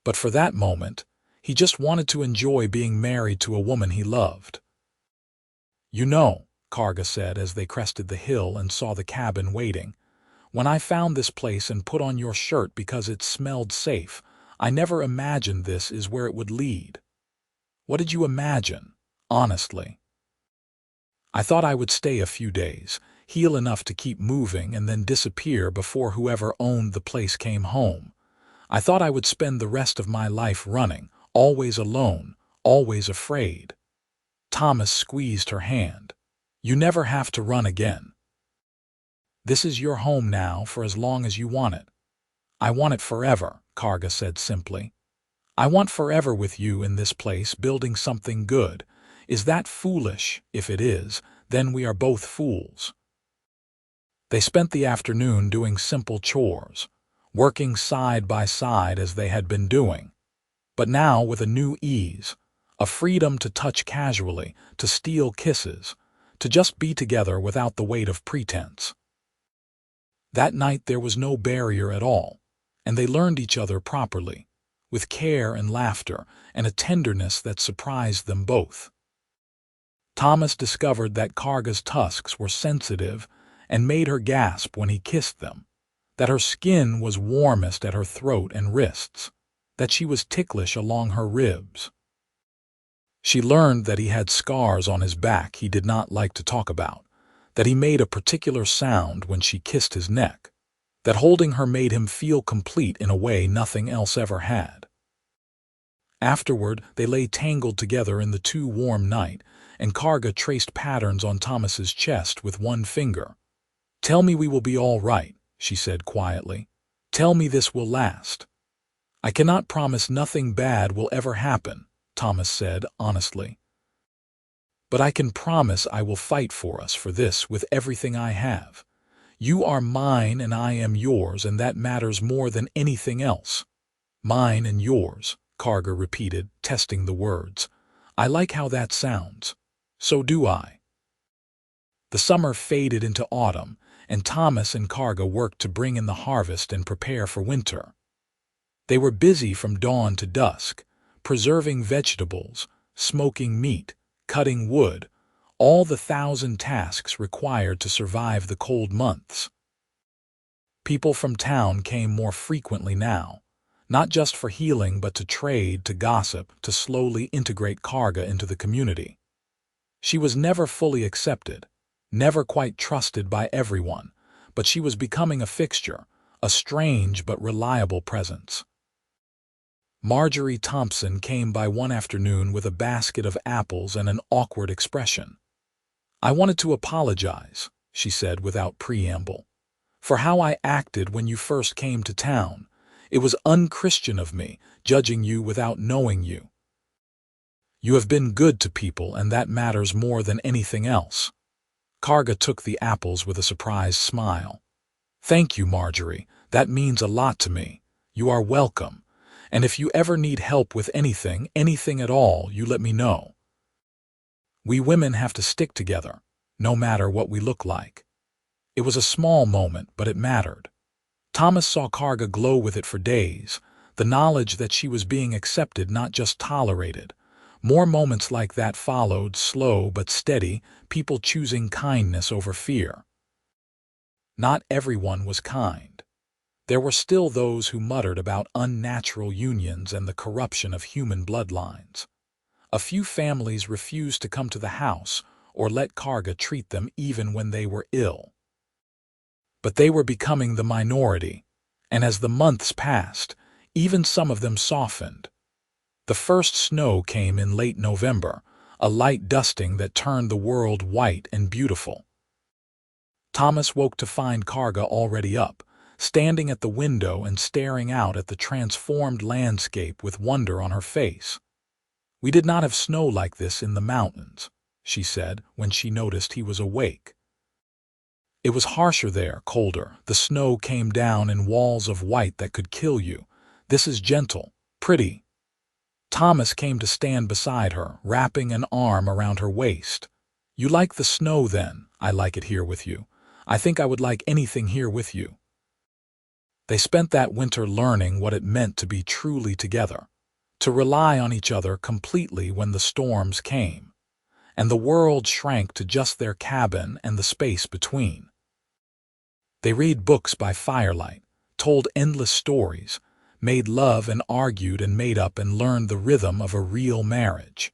But for that moment, he just wanted to enjoy being married to a woman he loved. "You know," Karga said as they crested the hill and saw the cabin waiting, "when I found this place and put on your shirt because it smelled safe, I never imagined this is where it would lead." "What did you imagine, honestly?" "I thought I would stay a few days, heal enough to keep moving, and then disappear before whoever owned the place came home. I thought I would spend the rest of my life running, always alone, always afraid." Thomas squeezed her hand. "You never have to run again. This is your home now for as long as you want it." "I want it forever," Karga said simply. "I want forever with you in this place building something good. Is that foolish? If it is, then we are both fools." They spent the afternoon doing simple chores, working side by side as they had been doing, but now with a new ease, a freedom to touch casually, to steal kisses, to just be together without the weight of pretense. That night there was no barrier at all, and they learned each other properly, with care and laughter and a tenderness that surprised them both. Thomas discovered that Karga's tusks were sensitive and made her gasp when he kissed them, that her skin was warmest at her throat and wrists, that she was ticklish along her ribs. She learned that he had scars on his back he did not like to talk about, that he made a particular sound when she kissed his neck, that holding her made him feel complete in a way nothing else ever had. Afterward, they lay tangled together in the too warm night, and Karga traced patterns on Thomas's chest with one finger. "Tell me we will be all right," she said quietly. "Tell me this will last." "I cannot promise nothing bad will ever happen," Thomas said honestly. "But I can promise I will fight for us for this with everything I have. You are mine and I am yours, and that matters more than anything else." "Mine and yours," Karga repeated, testing the words. "I like how that sounds. So do I." The summer faded into autumn, and Thomas and Karga worked to bring in the harvest and prepare for winter. They were busy from dawn to dusk, preserving vegetables, smoking meat, cutting wood, all the 1,000 tasks required to survive the cold months. People from town came more frequently now, not just for healing but to trade, to gossip, to slowly integrate Karga into the community. She was never fully accepted, never quite trusted by everyone, but she was becoming a fixture, a strange but reliable presence. Marjorie Thompson came by one afternoon with a basket of apples and an awkward expression. "I wanted to apologize," she said without preamble, "for how I acted when you first came to town. It was unchristian of me, judging you without knowing you. You have been good to people, and that matters more than anything else." Karga took the apples with a surprised smile. "Thank you, Marjorie. That means a lot to me. You are welcome. And if you ever need help with anything at all, you let me know. We women have to stick together, no matter what we look like." It was a small moment, but it mattered. Thomas saw Karga glow with it for days, the knowledge that she was being accepted, not just tolerated. More moments like that followed, slow but steady, people choosing kindness over fear. Not everyone was kind. There were still those who muttered about unnatural unions and the corruption of human bloodlines. A few families refused to come to the house or let Karga treat them even when they were ill. But they were becoming the minority, and as the months passed, even some of them softened. The first snow came in late November, a light dusting that turned the world white and beautiful. Thomas woke to find Karga already up, standing at the window and staring out at the transformed landscape with wonder on her face. "We did not have snow like this in the mountains," she said when she noticed he was awake. "It was harsher there, colder. The snow came down in walls of white that could kill you. This is gentle, pretty." Thomas came to stand beside her, wrapping an arm around her waist. "You like the snow then? I like it here with you. I think I would like anything here with you." They spent that winter learning what it meant to be truly together, to rely on each other completely when the storms came, and the world shrank to just their cabin and the space between. They read books by firelight, told endless stories, made love and argued and made up and learned the rhythm of a real marriage.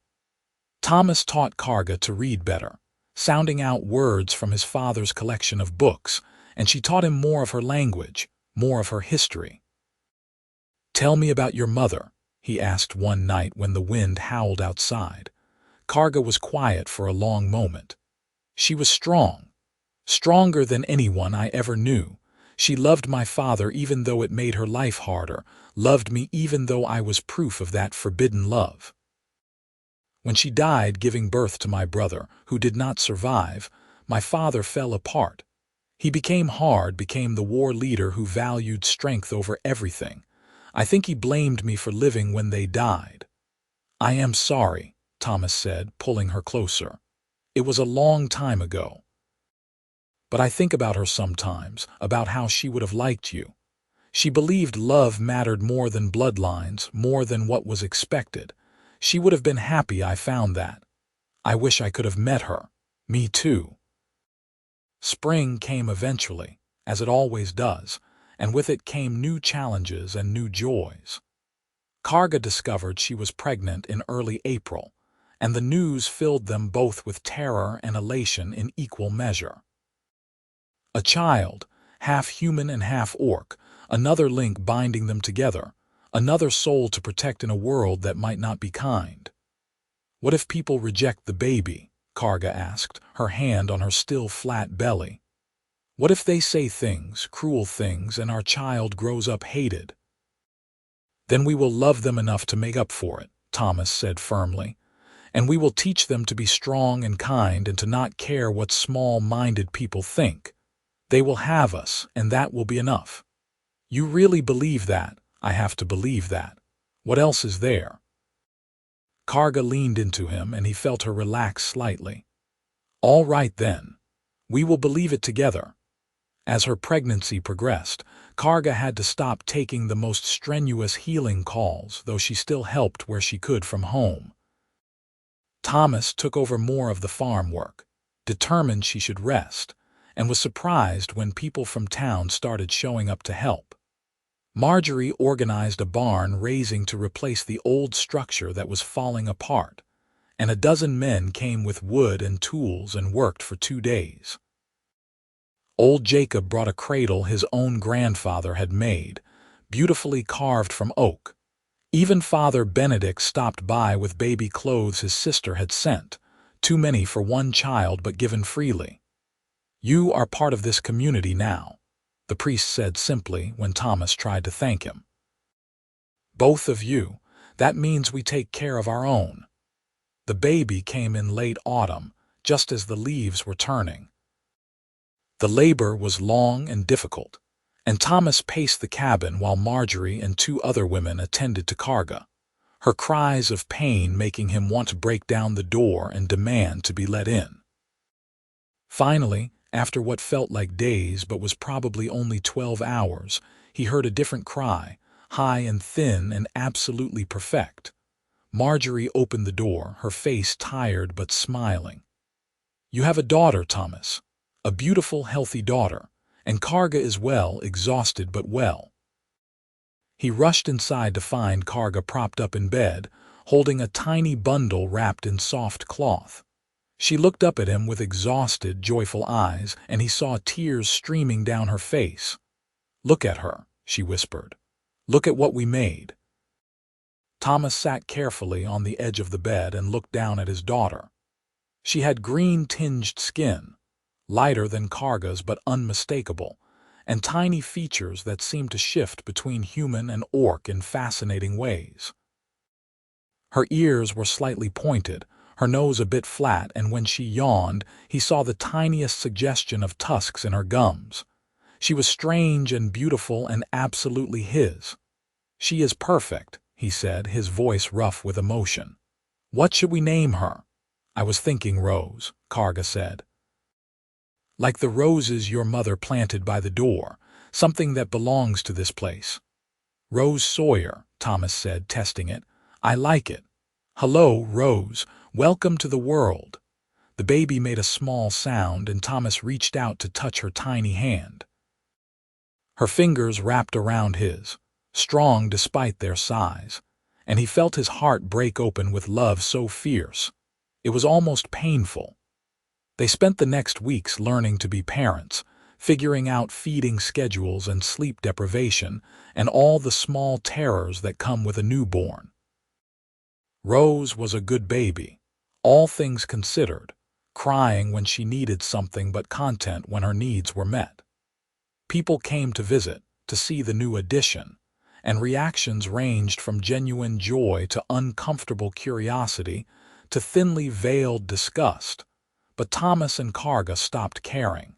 Thomas taught Karga to read better, sounding out words from his father's collection of books, and she taught him more of her language, more of her history. "Tell me about your mother," he asked one night when the wind howled outside. Karga was quiet for a long moment. "She was strong, stronger than anyone I ever knew. She loved my father even though it made her life harder, loved me even though I was proof of that forbidden love. When she died giving birth to my brother, who did not survive, my father fell apart. He became hard, became the war leader who valued strength over everything. I think he blamed me for living when they died." "I am sorry," Thomas said, pulling her closer. "It was a long time ago. But I think about her sometimes, about how she would have liked you. She believed love mattered more than bloodlines, more than what was expected. She would have been happy I found that. I wish I could have met her. Me too." Spring came eventually, as it always does, and with it came new challenges and new joys. Karga discovered she was pregnant in early April, and the news filled them both with terror and elation in equal measure. A child, half human and half orc, another link binding them together, another soul to protect in a world that might not be kind. "What if people reject the baby?" Karga asked, her hand on her still flat belly. "What if they say things, cruel things, and our child grows up hated?" "Then we will love them enough to make up for it," Thomas said firmly. "And we will teach them to be strong and kind and to not care what small-minded people think. They will have us, and that will be enough." "You really believe that?" "I have to believe that. What else is there?" Karga leaned into him, and he felt her relax slightly. "All right then. We will believe it together." As her pregnancy progressed, Karga had to stop taking the most strenuous healing calls, though she still helped where she could from home. Thomas took over more of the farm work, determined she should rest, and was surprised when people from town started showing up to help. Marjorie organized a barn raising to replace the old structure that was falling apart, and a dozen men came with wood and tools and worked for 2 days. Old Jacob brought a cradle his own grandfather had made, beautifully carved from oak. Even Father Benedict stopped by with baby clothes his sister had sent, too many for one child but given freely. "You are part of this community now," the priest said simply when Thomas tried to thank him. "Both of you. That means we take care of our own." The baby came in late autumn, just as the leaves were turning. The labor was long and difficult, and Thomas paced the cabin while Marjorie and 2 other women attended to Karga, her cries of pain making him want to break down the door and demand to be let in. Finally, after what felt like days but was probably only 12 hours, he heard a different cry, high and thin and absolutely perfect. Marjorie opened the door, her face tired but smiling. "You have a daughter, Thomas. A beautiful, healthy daughter, and Karga is well, exhausted but well." He rushed inside to find Karga propped up in bed, holding a tiny bundle wrapped in soft cloth. She looked up at him with exhausted, joyful eyes, and he saw tears streaming down her face. "Look at her," she whispered. "Look at what we made." Thomas sat carefully on the edge of the bed and looked down at his daughter. She had green-tinged skin, lighter than Karga's but unmistakable, and tiny features that seemed to shift between human and orc in fascinating ways. Her ears were slightly pointed, her nose a bit flat, and when she yawned, he saw the tiniest suggestion of tusks in her gums. She was strange and beautiful and absolutely his. "She is perfect," he said, his voice rough with emotion. "What should we name her?" "I was thinking Rose," Karga said. "Like the roses your mother planted by the door, something that belongs to this place." "Rose Sawyer," Thomas said, testing it. "I like it." "Hello, Rose. Welcome to the world." The baby made a small sound, and Thomas reached out to touch her tiny hand. Her fingers wrapped around his, strong despite their size, and he felt his heart break open with love so fierce. It was almost painful. They spent the next weeks learning to be parents, figuring out feeding schedules and sleep deprivation, and all the small terrors that come with a newborn. Rose was a good baby, all things considered, crying when she needed something but content when her needs were met. People came to visit, to see the new addition, and reactions ranged from genuine joy to uncomfortable curiosity to thinly veiled disgust, but Thomas and Karga stopped caring.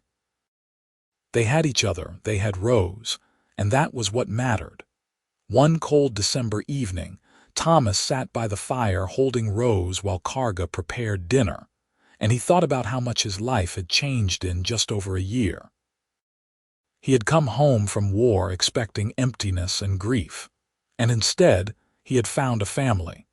They had each other, they had Rose, and that was what mattered. One cold December evening, Thomas sat by the fire holding Rose while Karga prepared dinner, and he thought about how much his life had changed in just over a year. He had come home from war expecting emptiness and grief, and instead he had found a family.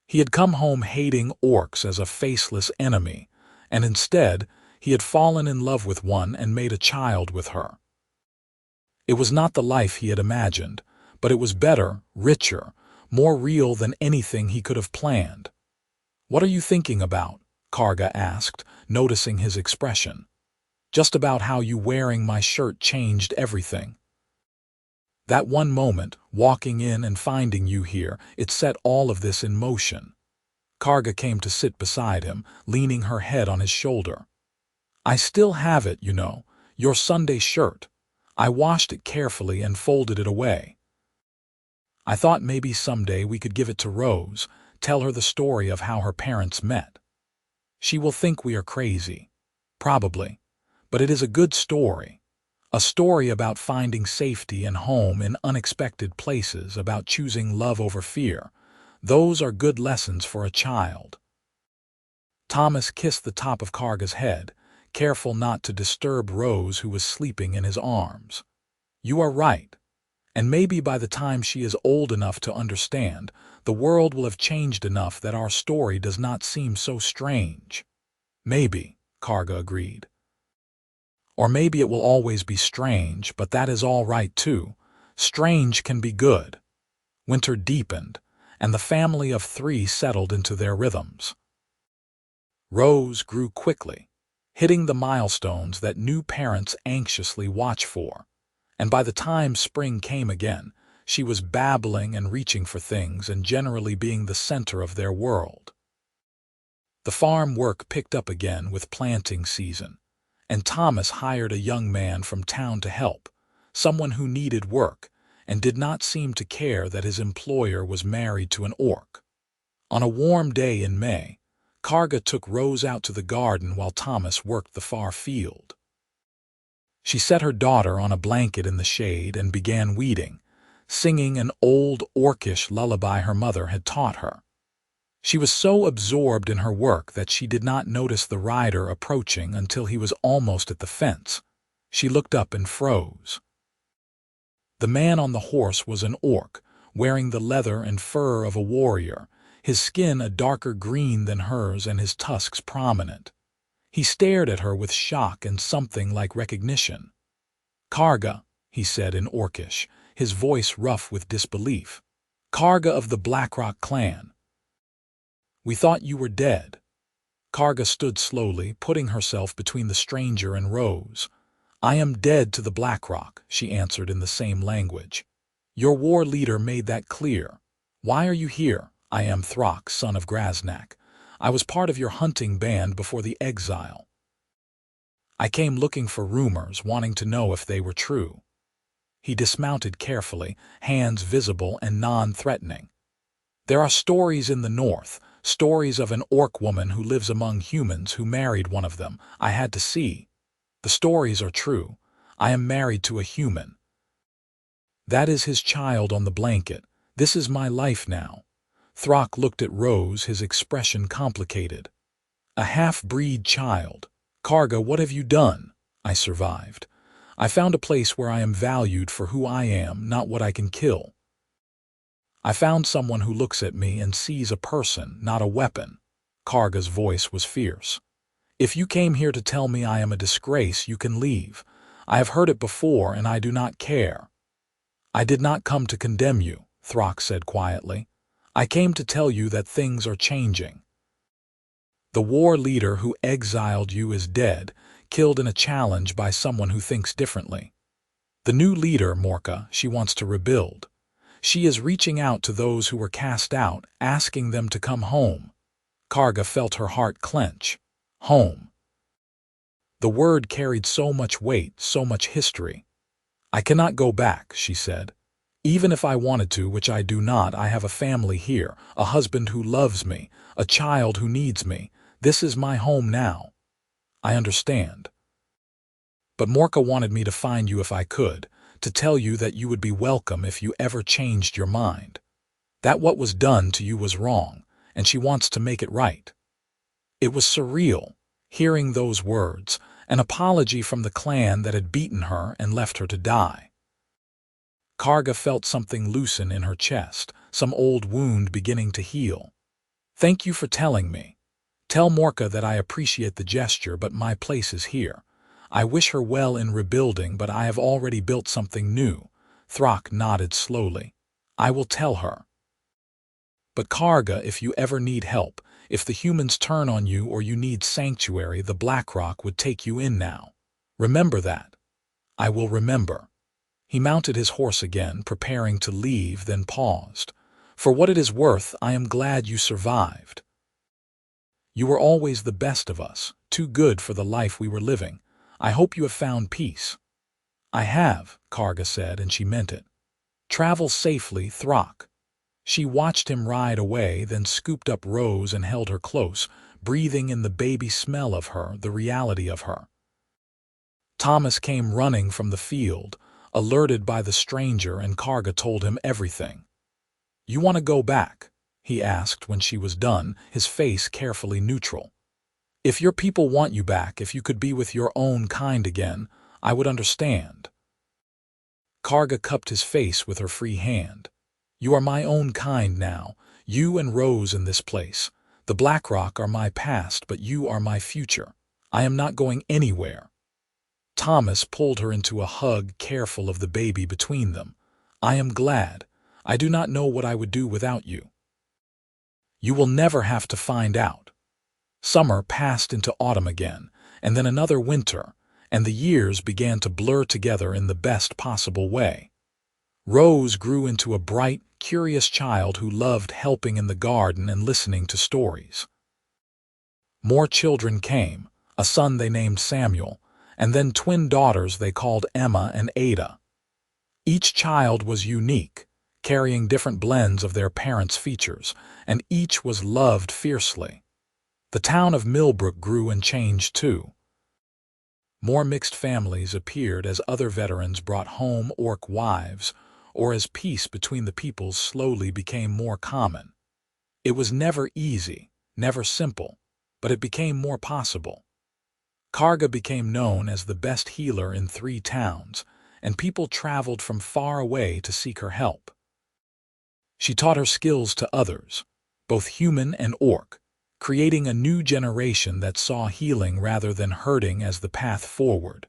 He had come home hating orcs as a faceless enemy, and instead he had fallen in love with one and made a child with her. It was not the life he had imagined, but it was better, richer, more real than anything he could have planned. "What are you thinking about?" Karga asked, noticing his expression. "Just about how you wearing my shirt changed everything. That one moment, walking in and finding you here, it set all of this in motion." Karga came to sit beside him, leaning her head on his shoulder. "I still have it, you know, your Sunday shirt. I washed it carefully and folded it away. I thought maybe someday we could give it to Rose, tell her the story of how her parents met. She will think we are crazy. Probably. But it is a good story. A story about finding safety and home in unexpected places, about choosing love over fear. Those are good lessons for a child." Thomas kissed the top of Karga's head, careful not to disturb Rose, who was sleeping in his arms. "You are right. And maybe by the time she is old enough to understand, the world will have changed enough that our story does not seem so strange." "Maybe," Karga agreed. "Or maybe it will always be strange, but that is all right too. Strange can be good." Winter deepened, and the family of 3 settled into their rhythms. Rose grew quickly, hitting the milestones that new parents anxiously watch for, and by the time spring came again, she was babbling and reaching for things and generally being the center of their world. The farm work picked up again with planting season, and Thomas hired a young man from town to help, someone who needed work and did not seem to care that his employer was married to an orc. On a warm day in May, Karga took Rose out to the garden while Thomas worked the far field. She set her daughter on a blanket in the shade and began weeding, singing an old orcish lullaby her mother had taught her. She was so absorbed in her work that she did not notice the rider approaching until he was almost at the fence. She looked up and froze. The man on the horse was an orc, wearing the leather and fur of a warrior, his skin a darker green than hers and his tusks prominent. He stared at her with shock and something like recognition. "Karga," he said in orcish, his voice rough with disbelief. "Karga of the Blackrock clan. We thought you were dead." Karga stood slowly, putting herself between the stranger and Rose. "I am dead to the Blackrock," she answered in the same language. "Your war leader made that clear. Why are you here? I am Throck, son of Grasnak. I was part of your hunting band before the exile. I came looking for rumors, wanting to know if they were true. He dismounted carefully, hands visible and non-threatening. There are stories in the north, stories of an orc woman who lives among humans who married one of them. I had to see. The stories are true. I am married to a human. That is his child on the blanket. This is my life now. Throck looked at Rose, his expression complicated. A half-breed child. Karga, what have you done? I survived. I found a place where I am valued for who I am, not what I can kill. I found someone who looks at me and sees a person, not a weapon. Karga's voice was fierce. If you came here to tell me I am a disgrace, you can leave. I have heard it before and I do not care. I did not come to condemn you, Throck said quietly. I came to tell you that things are changing. The war leader who exiled you is dead, killed in a challenge by someone who thinks differently. The new leader, Morka, she wants to rebuild. She is reaching out to those who were cast out, asking them to come home. Karga felt her heart clench. Home. The word carried so much weight, so much history. I cannot go back, she said. Even if I wanted to, which I do not, I have a family here, a husband who loves me, a child who needs me. This is my home now. I understand. But Morka wanted me to find you if I could, to tell you that you would be welcome if you ever changed your mind. That what was done to you was wrong, and she wants to make it right. It was surreal, hearing those words, an apology from the clan that had beaten her and left her to die. Karga felt something loosen in her chest, some old wound beginning to heal. Thank you for telling me. Tell Morka that I appreciate the gesture, but my place is here. I wish her well in rebuilding, but I have already built something new. Throck nodded slowly. I will tell her. But Karga, if you ever need help, if the humans turn on you or you need sanctuary, the Blackrock would take you in now. Remember that. I will remember. He mounted his horse again, preparing to leave, then paused. For what it is worth, I am glad you survived. You were always the best of us, too good for the life we were living. I hope you have found peace. I have, Karga said, and she meant it. Travel safely, Throck. She watched him ride away, then scooped up Rose and held her close, breathing in the baby smell of her, the reality of her. Thomas came running from the field, alerted by the stranger, and Karga told him everything. You want to go back? He asked when she was done, his face carefully neutral. If your people want you back, if you could be with your own kind again, I would understand. Karga cupped his face with her free hand. You are my own kind now, you and Rose in this place. The Blackrock are my past, but you are my future. I am not going anywhere. Thomas pulled her into a hug, careful of the baby between them. I am glad. I do not know what I would do without you. You will never have to find out. Summer passed into autumn again, and then another winter, and the years began to blur together in the best possible way. Rose grew into a bright, curious child who loved helping in the garden and listening to stories. More children came, a son they named Samuel, and then twin daughters they called Emma and Ada. Each child was unique, carrying different blends of their parents' features, and each was loved fiercely. The town of Millbrook grew and changed too. More mixed families appeared as other veterans brought home orc wives, or as peace between the peoples slowly became more common. It was never easy, never simple, but it became more possible. Karga became known as the best healer in 3 towns, and people traveled from far away to seek her help. She taught her skills to others, both human and orc, creating a new generation that saw healing rather than hurting as the path forward.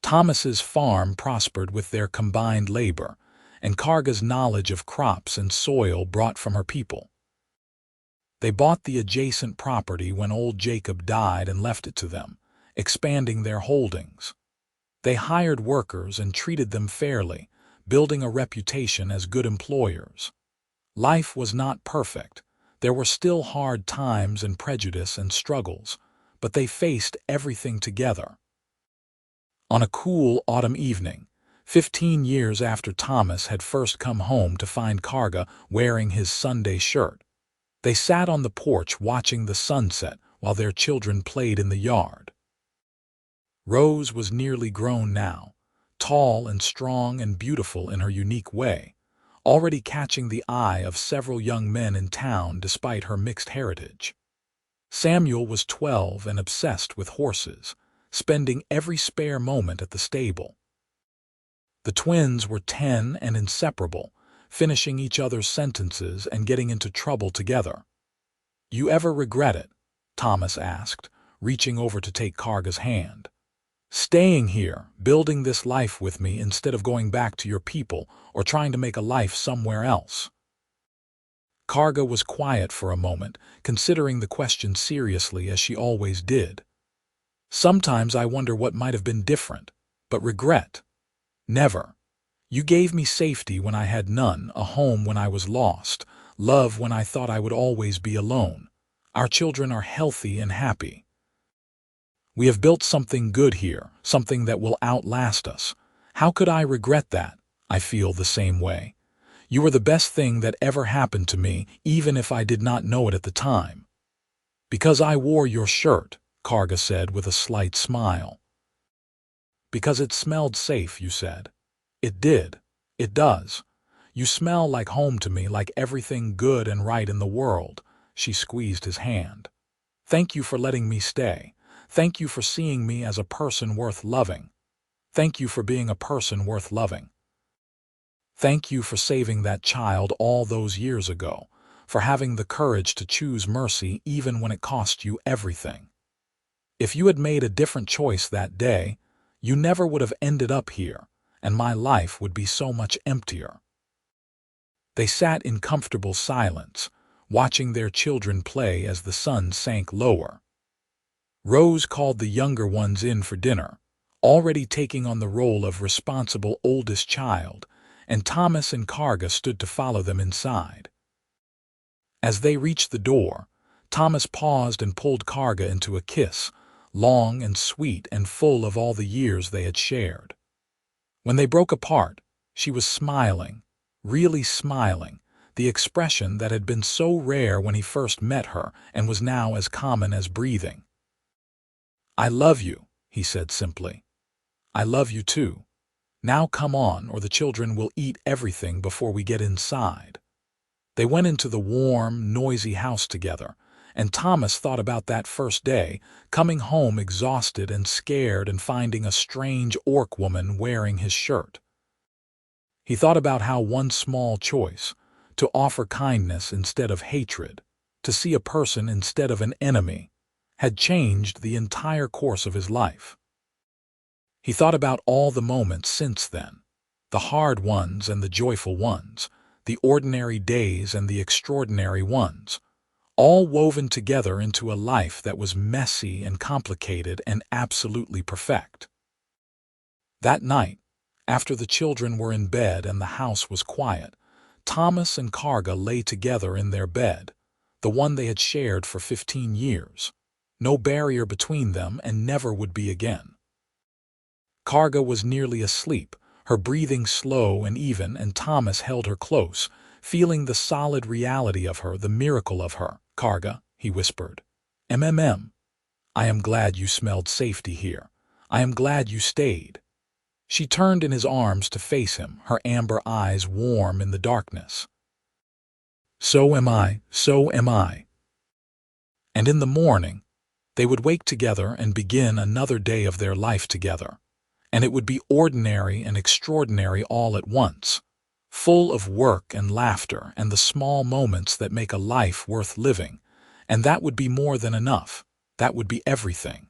Thomas's farm prospered with their combined labor, and Karga's knowledge of crops and soil brought from her people. They bought the adjacent property when old Jacob died and left it to them, expanding their holdings. They hired workers and treated them fairly, building a reputation as good employers. Life was not perfect. There were still hard times and prejudice and struggles, but they faced everything together. On a cool autumn evening, 15 years after Thomas had first come home to find Karga wearing his Sunday shirt, they sat on the porch watching the sunset while their children played in the yard. Rose was nearly grown now, tall and strong and beautiful in her unique way, already catching the eye of several young men in town despite her mixed heritage. Samuel was 12 and obsessed with horses, spending every spare moment at the stable. The twins were 10 and inseparable, finishing each other's sentences and getting into trouble together. "You ever regret it?" Thomas asked, reaching over to take Karga's hand. "Staying here, building this life with me instead of going back to your people or trying to make a life somewhere else?" Karga was quiet for a moment, considering the question seriously as she always did. "Sometimes I wonder what might have been different, but regret? Never. You gave me safety when I had none, a home when I was lost, love when I thought I would always be alone. Our children are healthy and happy. We have built something good here, something that will outlast us. How could I regret that? I feel the same way. You were the best thing that ever happened to me, even if I did not know it at the time." "Because I wore your shirt," Karga said with a slight smile. "Because it smelled safe," you said. "It did. It does. You smell like home to me, like everything good and right in the world." She squeezed his hand. "Thank you for letting me stay. Thank you for seeing me as a person worth loving. Thank you for being a person worth loving. Thank you for saving that child all those years ago, for having the courage to choose mercy even when it cost you everything. If you had made a different choice that day, you never would have ended up here, and my life would be so much emptier." They sat in comfortable silence, watching their children play as the sun sank lower. Rose called the younger ones in for dinner, already taking on the role of responsible oldest child, and Thomas and Karga stood to follow them inside. As they reached the door, Thomas paused and pulled Karga into a kiss, long and sweet and full of all the years they had shared. When they broke apart, she was smiling, really smiling, the expression that had been so rare when he first met her and was now as common as breathing. "I love you," he said simply. "I love you too. Now come on, or the children will eat everything before we get inside." They went into the warm, noisy house together, and Thomas thought about that first day, coming home exhausted and scared and finding a strange orc woman wearing his shirt. He thought about how one small choice, to offer kindness instead of hatred, to see a person instead of an enemy, had changed the entire course of his life. He thought about all the moments since then, the hard ones and the joyful ones, the ordinary days and the extraordinary ones, all woven together into a life that was messy and complicated and absolutely perfect. That night, after the children were in bed and the house was quiet, Thomas and Karga lay together in their bed, the one they had shared for 15 years, no barrier between them and never would be again. Karga was nearly asleep, her breathing slow and even, and Thomas held her close, feeling the solid reality of her, the miracle of her. "Karga," he whispered. I am glad you smelled safety here. I am glad you stayed." She turned in his arms to face him, her amber eyes warm in the darkness. "So am I, so am I." And in the morning, they would wake together and begin another day of their life together. And it would be ordinary and extraordinary all at once, full of work and laughter and the small moments that make a life worth living, and that would be more than enough. That would be everything.